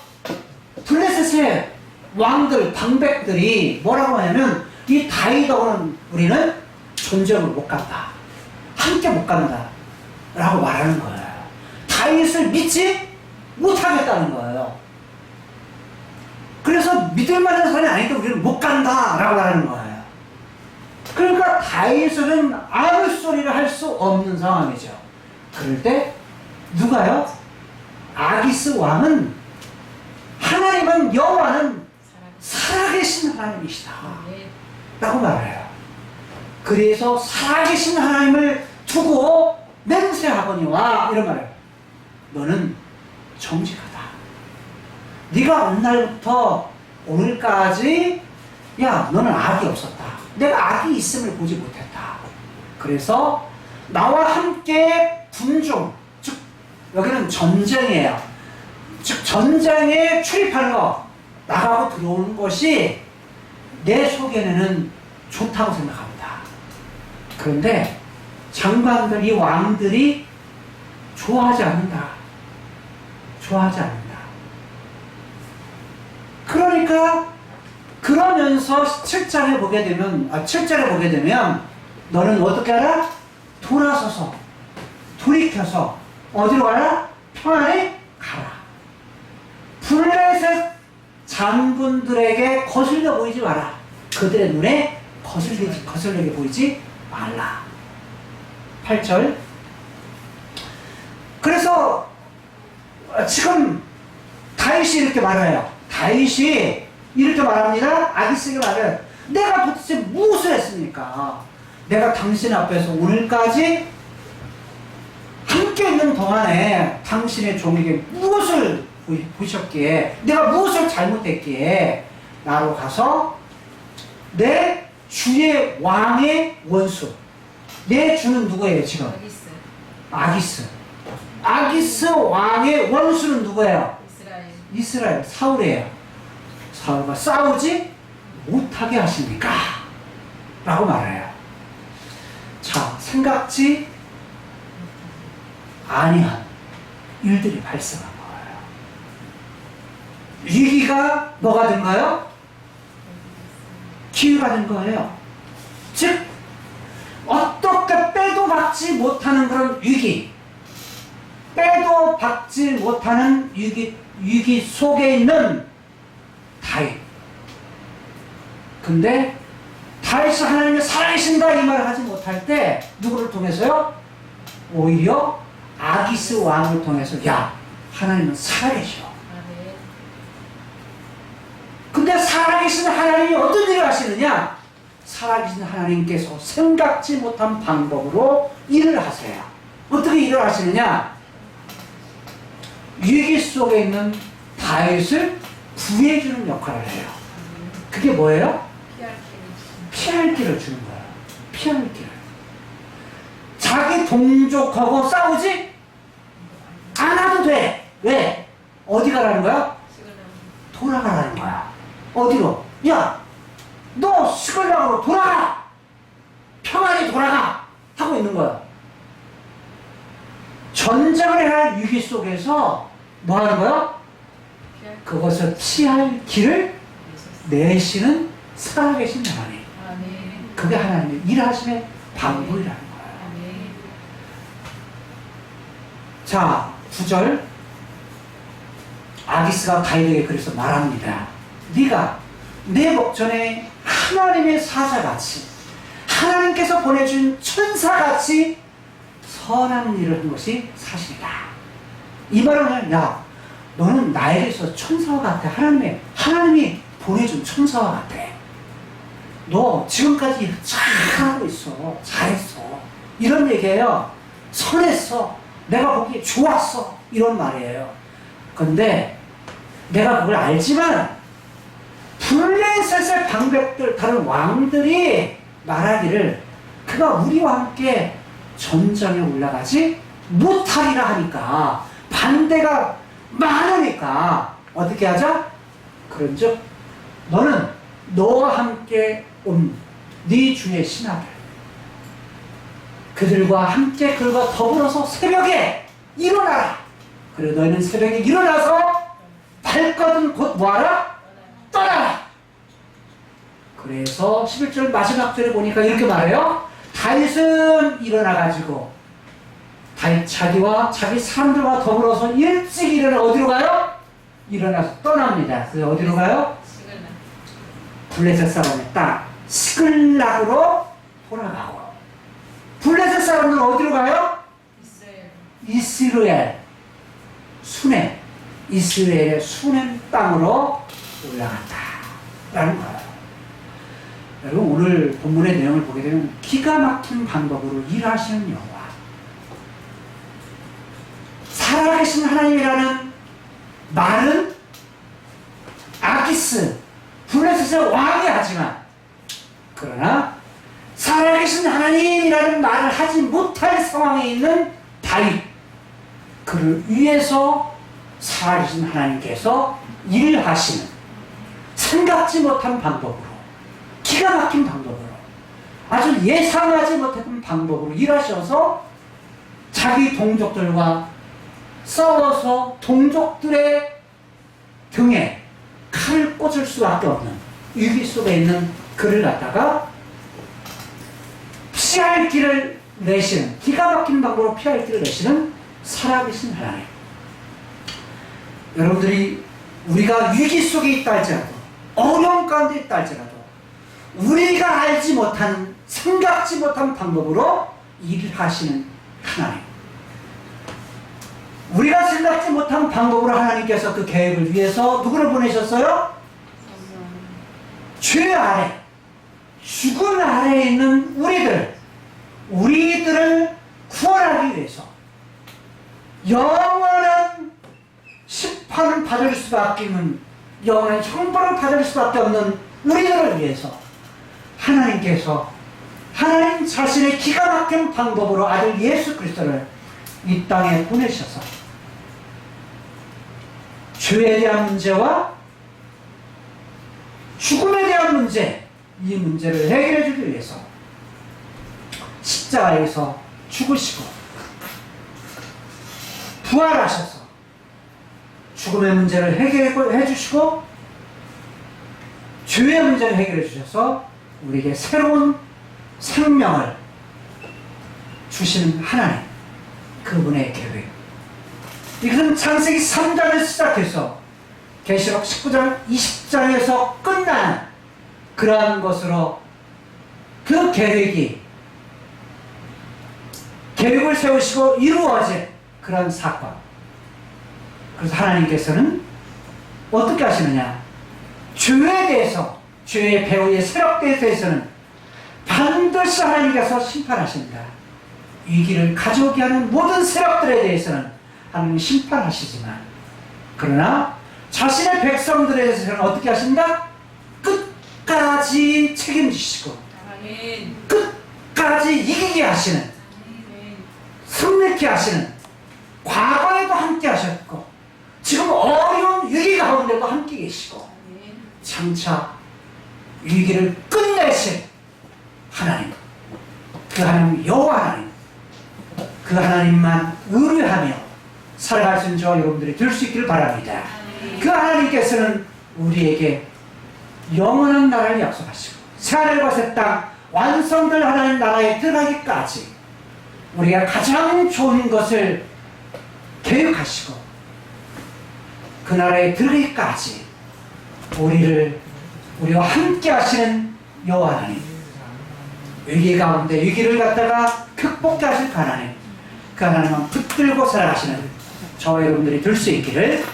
블레셋의 왕들, 방백들이 뭐라고 하냐면 이 다윗하고는 우리는 전쟁을 못 간다, 함께 못 간다 라고 말하는 거예요. 다윗을 믿지 못하겠다는 거예요. 그래서 믿을 만한 사람이 아니니까 우리는 못 간다 라고 말하는 거예요. 그러니까 다윗은 아무 소리를 할 수 없는 상황이죠. 그럴 때 누가요? 아기스 왕은 하나님은, 여호와는 살아계신 하나님이시다 라고 말해요. 그래서 살아계신 하나님을 두고 맹세하거니와 이런 말이에요. 너는 정직하다. 네가 어느 날부터 오늘까지 야 너는 악이 없었다. 내가 악이 있음을 보지 못했다. 그래서 나와 함께 군중, 즉 여기는 전쟁이에요. 즉 전쟁에 출입하는 거, 나가고 들어오는 것이 내 속에는 좋다고 생각합니다. 그런데 장관들, 이 왕들이 좋아하지 않는다. 좋아하지 않는다. 그러니까 그러면서 7장에 보게 되면 너는 어떻게 하라? 돌아서서 돌이켜서 어디로 가라? 평안히 가라. 블레셋 장군들에게 거슬려 보이지 마라. 그들의 눈에 거슬리게 보이지 말라. 8절. 그래서 지금 다윗이 이렇게 말해요. 다윗이 이렇게 말합니다. 아기스에게 말해요. 내가 도대체 무엇을 했습니까? 내가 당신 앞에서 오늘까지 함께 있는 동안에 당신의 종에게 무엇을 보셨기에, 내가 무엇을 잘못했기에 나로 가서 내 주의 왕의 원수, 내 주는 누구예요 지금? 아기스 왕의 원수는 누구예요? 이스라엘, 사울이에요. 사울과 싸우지 못하게 하십니까? 라고 말해요. 자, 생각지 아니한 일들이 발생한 거예요. 위기가 뭐가 된가요? 기회가 된 거예요. 즉 어떻게 빼도 박지 못하는 그런 위기, 빼도 박지 못하는 위기 속에 있는 다윗. 근데 다윗이 하나님의 살아계신다 이 말을 하지 못할 때 누구를 통해서요? 오히려 아기스 왕을 통해서 야 하나님은 살아계셔. 근데 살아계신 하나님이 어떤 일을 하시느냐? 살아계신 하나님께서 생각지 못한 방법으로 일을 하세요. 어떻게 일을 하시느냐? 위기 속에 있는 다윗을 구해주는 역할을 해요. 그게 뭐예요? 피할 길을 주는 거예요. 피할 길을. 자기 동족하고 싸우지 않아도 돼. 왜? 어디 가라는 거야? 돌아가라는 거야. 어디로? 야, 너 시골락으로 돌아가! 평안히 돌아가! 하고 있는 거야. 전쟁을 할 위기 속에서 뭐 하는 거야? 그것을 피할 길을 내시는 살아계신 하나님. 그게 하나님의 일하심의 방법이라는 거예요. 자, 9절. 아기스가 다윗에게 그래서 말합니다. 네가 내 목전에 하나님의 사자같이, 하나님께서 보내준 천사같이 선한 일을 한 것이 사실이다. 이 말은 야 너는 나에게서 천사와 같아. 하나님이 보내준 천사와 같아. 너 지금까지 잘하고 있어. 잘했어. 이런 얘기예요. 선했어. 내가 보기에 좋았어. 이런 말이에요. 근데 내가 그걸 알지만 블레셋의 방백들, 다른 왕들이 말하기를 그가 우리와 함께 전장에 올라가지 못하리라 하니까, 반대가 많으니까 어떻게 하자? 그런즉 너는 너와 함께 온 네 주의 신하들, 그들과 함께 그들과 더불어서 새벽에 일어나라. 그래 너희는 새벽에 일어나서 발걸음 곧 뭐하라? 떠나라. 그래서 11절 마지막 절에 보니까 이렇게 말해요. 다윗은 일어나가지고 다윗 자기와 자기 사람들과 더불어서 일찍 일어나 어디로 가요? 일어나서 떠납니다. 그래서 어디로 가요? 블레셋 사람의 땅 시글락으로 돌아가고, 블레셋 사람들은 어디로 가요? 이스라엘 수넴, 이스라엘의 수넴 땅으로 올라갔다라는 거예요. 여러분 오늘 본문의 내용을 보게 되면 기가 막힌 방법으로 일하시는 여호와, 살아계신 하나님이라는 말은 아기스 블레셋의 왕이 하지만, 그러나 살아계신 하나님이라는 말을 하지 못할 상황에 있는 다윗, 그를 위해서 살아계신 하나님께서 일하시는 생각지 못한 방법으로, 기가 막힌 방법으로, 아주 예상하지 못했던 방법으로 일하셔서 자기 동족들과 싸워서 동족들의 등에 칼을 꽂을 수밖에 없는 위기 속에 있는 그를 갖다가 피할 길을 내시는, 기가 막힌 방법으로 피할 길을 내시는 살아계신 하나님. 여러분들이 우리가 위기 속에 있다 할지라도, 어려움 가운데 있다 할지라도 우리가 알지 못하는, 생각지 못한 방법으로 일을 하시는 하나님, 우리가 생각지 못한 방법으로 하나님께서 그 계획을 위해서 누구를 보내셨어요? 죄 아래, 죽음 아래에 있는 우리들을 구원하기 위해서 영원한 심판을 받을 수밖에 없는, 영원한 형벌을 받을 수밖에 없는 우리들을 위해서 하나님께서 하나님 자신의 기가 막힌 방법으로 아들 예수 그리스도를 이 땅에 보내셔서 죄에 대한 문제와 죽음에 대한 문제, 이 문제를 해결해 주기 위해서 십자가에서 죽으시고 부활하셔서 죽음의 문제를 해결해 주시고 죄의 문제를 해결해 주셔서 우리에게 새로운 생명을 주시는 하나님, 그분의 계획. 이것은 창세기 3장에서 시작해서 계시록 19장 20장에서 끝나는 그러한 것으로 그 계획을 세우시고 이루어진 그런 사건. 그래서 하나님께서는 어떻게 하시느냐? 죄에 대해서, 죄의 배후의 세력들에 대해서는 반드시 하나님께서 심판하신다. 위기를 가져오게 하는 모든 세력들에 대해서는 하나님 심판하시지만, 그러나 자신의 백성들에 대해서는 어떻게 하신다? 끝까지 책임지시고 끝까지 이기게 하시는, 승리케 하시는, 과거에도 함께 하셨고 지금 어려운 위기 가운데도 함께 계시고 장차 위기를 끝내실 하나님, 그 하나님 여호와 하나님, 그 하나님만 의뢰하며 살아갈 수 있는 저와 여러분들이 될 수 있기를 바랍니다. 그 하나님께서는 우리에게 영원한 나라를 약속하시고 새하늘과 새 땅 완성될 하나님 나라에 들어가기까지 우리가 가장 좋은 것을 계획하시고 그 나라에 들어가기까지 우리와 함께 하시는 여호와 하나님, 위기 가운데 위기를 갖다가 극복해 하실 그 하나님, 그 하나님은 붙들고 살아가시는 저와 여러분들이 될 수 있기를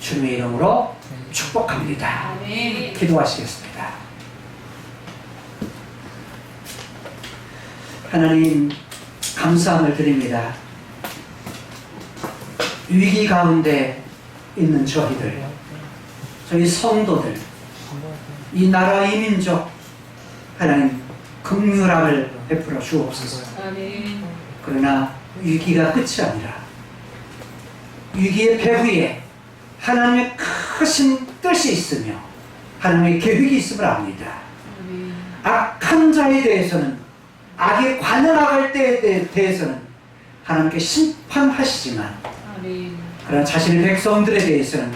주님의 이름으로 축복합니다. 기도하시겠습니다. 하나님 감사함을 드립니다. 위기 가운데 있는 저희들, 저희 성도들, 이 나라 이 민족, 하나님 긍휼함을 베풀어 주옵소서. 그러나 위기가 끝이 아니라 위기의 배후에 하나님의 크신 뜻이 있으며 하나님의 계획이 있음을 압니다. 악한 자에 대해서는, 악에 관여나갈 때에 대해서는 하나님께 심판하시지만, 그러나 자신의 백성들에 대해서는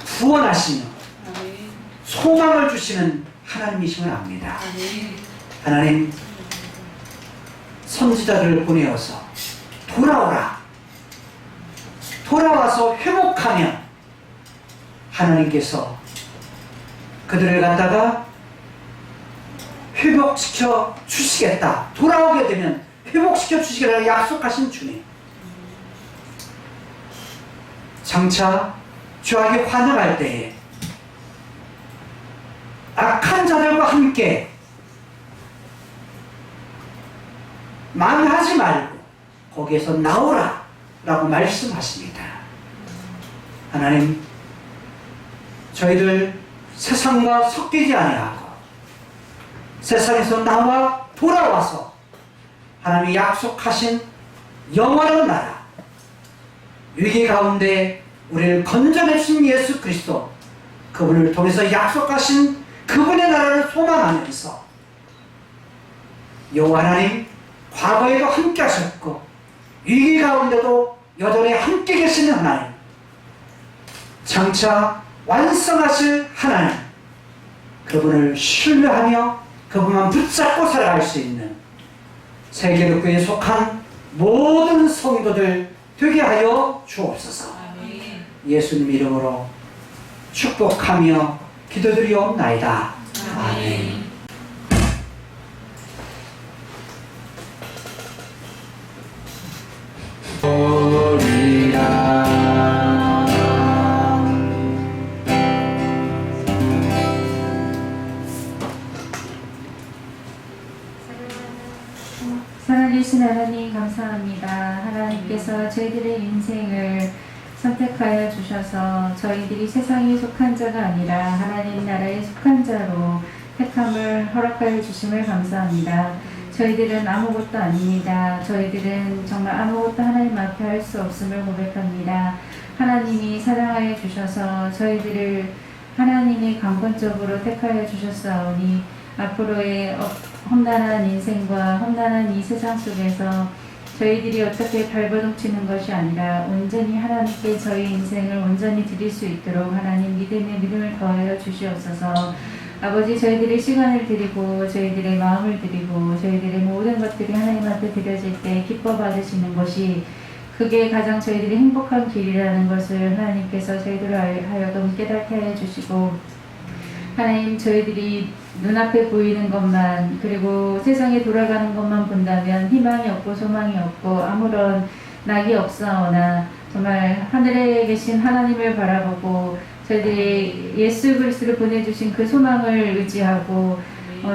구원하시며 소망을 주시는 하나님이심을 압니다. 하나님, 선지자들을 보내어서 돌아와서 회복하면 하나님께서 그들을 갖다가 회복시켜 주시겠다, 돌아오게 되면 회복시켜 주시겠다고 약속하신 주님, 장차 죄악에 환영할 때에 악한 자들과 함께 만하지 말고 거기에서 나오라 라고 말씀하십니다. 하나님, 저희들 세상과 섞이지 아니하고 세상에서 나와 돌아와서 하나님이 약속하신 영원한 나라, 위기 가운데 우리를 건져내 주신 예수 그리스도, 그분을 통해서 약속하신 그분의 나라를 소망하면서, 여호와 하나님, 과거에도 함께 하셨고 위기 가운데도 여전히 함께 계시는 하나님, 장차 완성하실 하나님, 그분을 신뢰하며 그분만 붙잡고 살아갈 수 있는 세계교회에 속한 모든 성도들 되게 하여 주옵소서. 예수님 이름으로 축복하며 기도드리옵나이다. 아멘. 살아계신 하나님 감사합니다. 하나님께서 저희들의 인생을 선택하여 주셔서 저희들이 세상에 속한 자가 아니라 하나님 나라에 속한 자로 택함을 허락하여 주심을 감사합니다. 저희들은 아무것도 아닙니다. 저희들은 정말 아무것도 하나님 앞에 할 수 없음을 고백합니다. 하나님이 사랑하여 주셔서 저희들을 하나님이 강권적으로 택하여 주셨사오니 앞으로의 험난한 인생과 험난한 이 세상 속에서 저희들이 어떻게 발버둥치는 것이 아니라 온전히 하나님께 저희 인생을 온전히 드릴 수 있도록 하나님 믿음을 더하여 주시옵소서. 아버지, 저희들의 시간을 드리고 저희들의 마음을 드리고 저희들의 모든 것들이 하나님 앞에 드려질 때 기뻐 받으시는 것이, 그게 가장 저희들이 행복한 길이라는 것을 하나님께서 저희들을 하여금 깨닫게 하여 주시고, 하나님, 저희들이 눈앞에 보이는 것만, 그리고 세상에 돌아가는 것만 본다면 희망이 없고 소망이 없고 아무런 낙이 없사오나, 정말 하늘에 계신 하나님을 바라보고 저희들이 예수 그리스도를 보내주신 그 소망을 의지하고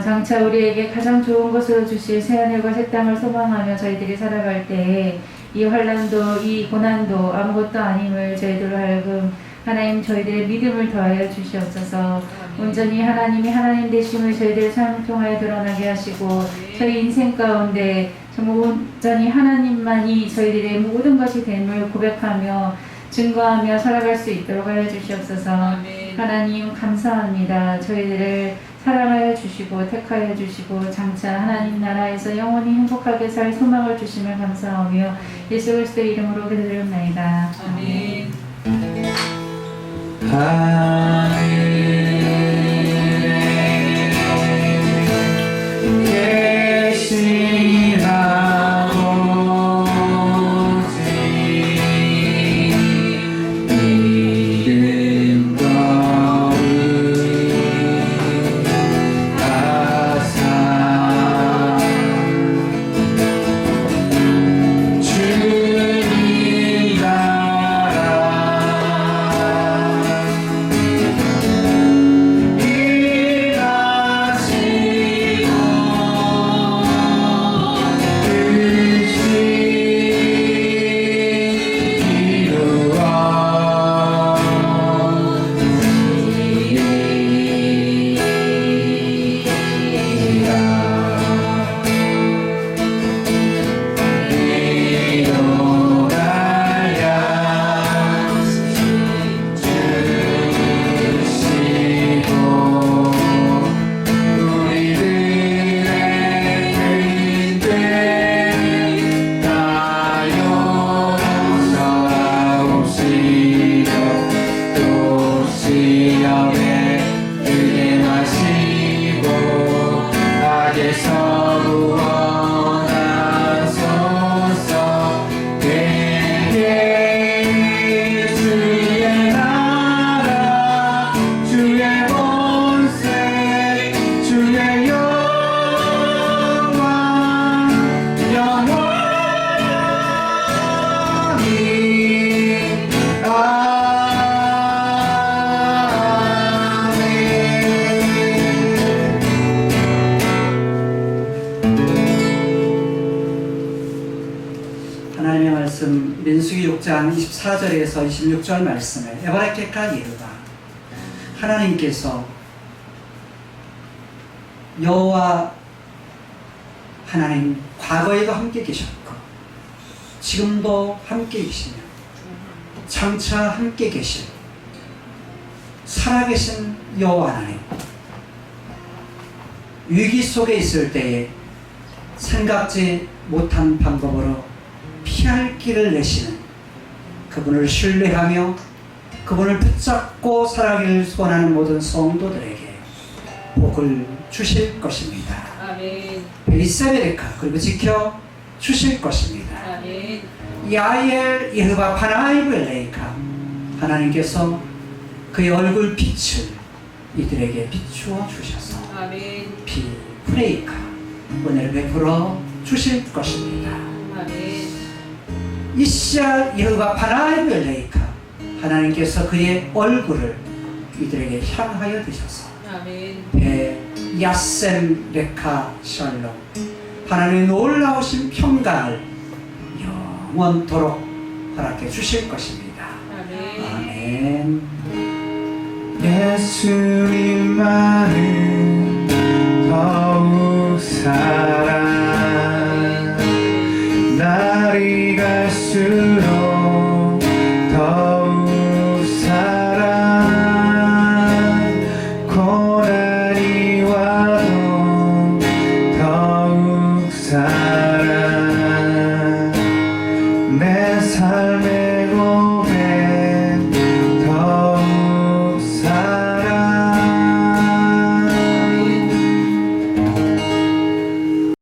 장차 우리에게 가장 좋은 것으로 주실 새하늘과 새 땅을 소망하며 저희들이 살아갈 때에 이 환난도 이 고난도 아무것도 아님을 저희들로 하여금 하나님 저희들의 믿음을 더하여 주시옵소서. 온전히 하나님이 하나님 되심을 저희들의 삶을 통하여 드러나게 하시고 저희 인생 가운데 정말 온전히 하나님만이 저희들의 모든 것이 됨을 고백하며 증거하며 살아갈 수 있도록 하여 주시옵소서. 하나님 감사합니다. 저희들을 사랑하여 주시고 택하여 주시고 장차 하나님 나라에서 영원히 행복하게 살 소망을 주심을 감사하며 예수 그리스도의 이름으로 기도드립니다. 아멘. 15절에서 26절 말씀에 에바라케카 예르바 하나님께서 여호와 하나님 과거에도 함께 계셨고 지금도 함께 계시며 장차 함께 계실 살아계신 여호와 하나님, 위기 속에 있을 때에 생각지 못한 방법으로 피할 길을 내시는 그분을 신뢰하며 그분을 붙잡고 살아가기를 소원하는 모든 성도들에게 복을 주실 것입니다. 아멘. 벨리세베레카 그리고 지켜 주실 것입니다. 아멘. 야엘 예흐바 파나이브 엘레이카 하나님께서 그의 얼굴 빛을 이들에게 비추어 주셔서 아멘. 비프레이카 은혜를 베풀어 주실 것입니다. 아멘. 이시아 예흐바 파나이브 엘레이카 하나님께서 그의 얼굴을 이들에게 향하여 드셔서 아멘. 배 야셈 레카 샬롬 하나님의 놀라우신 평강을 영원토록 허락해 주실 것입니다. 아멘. 아멘. 예수님만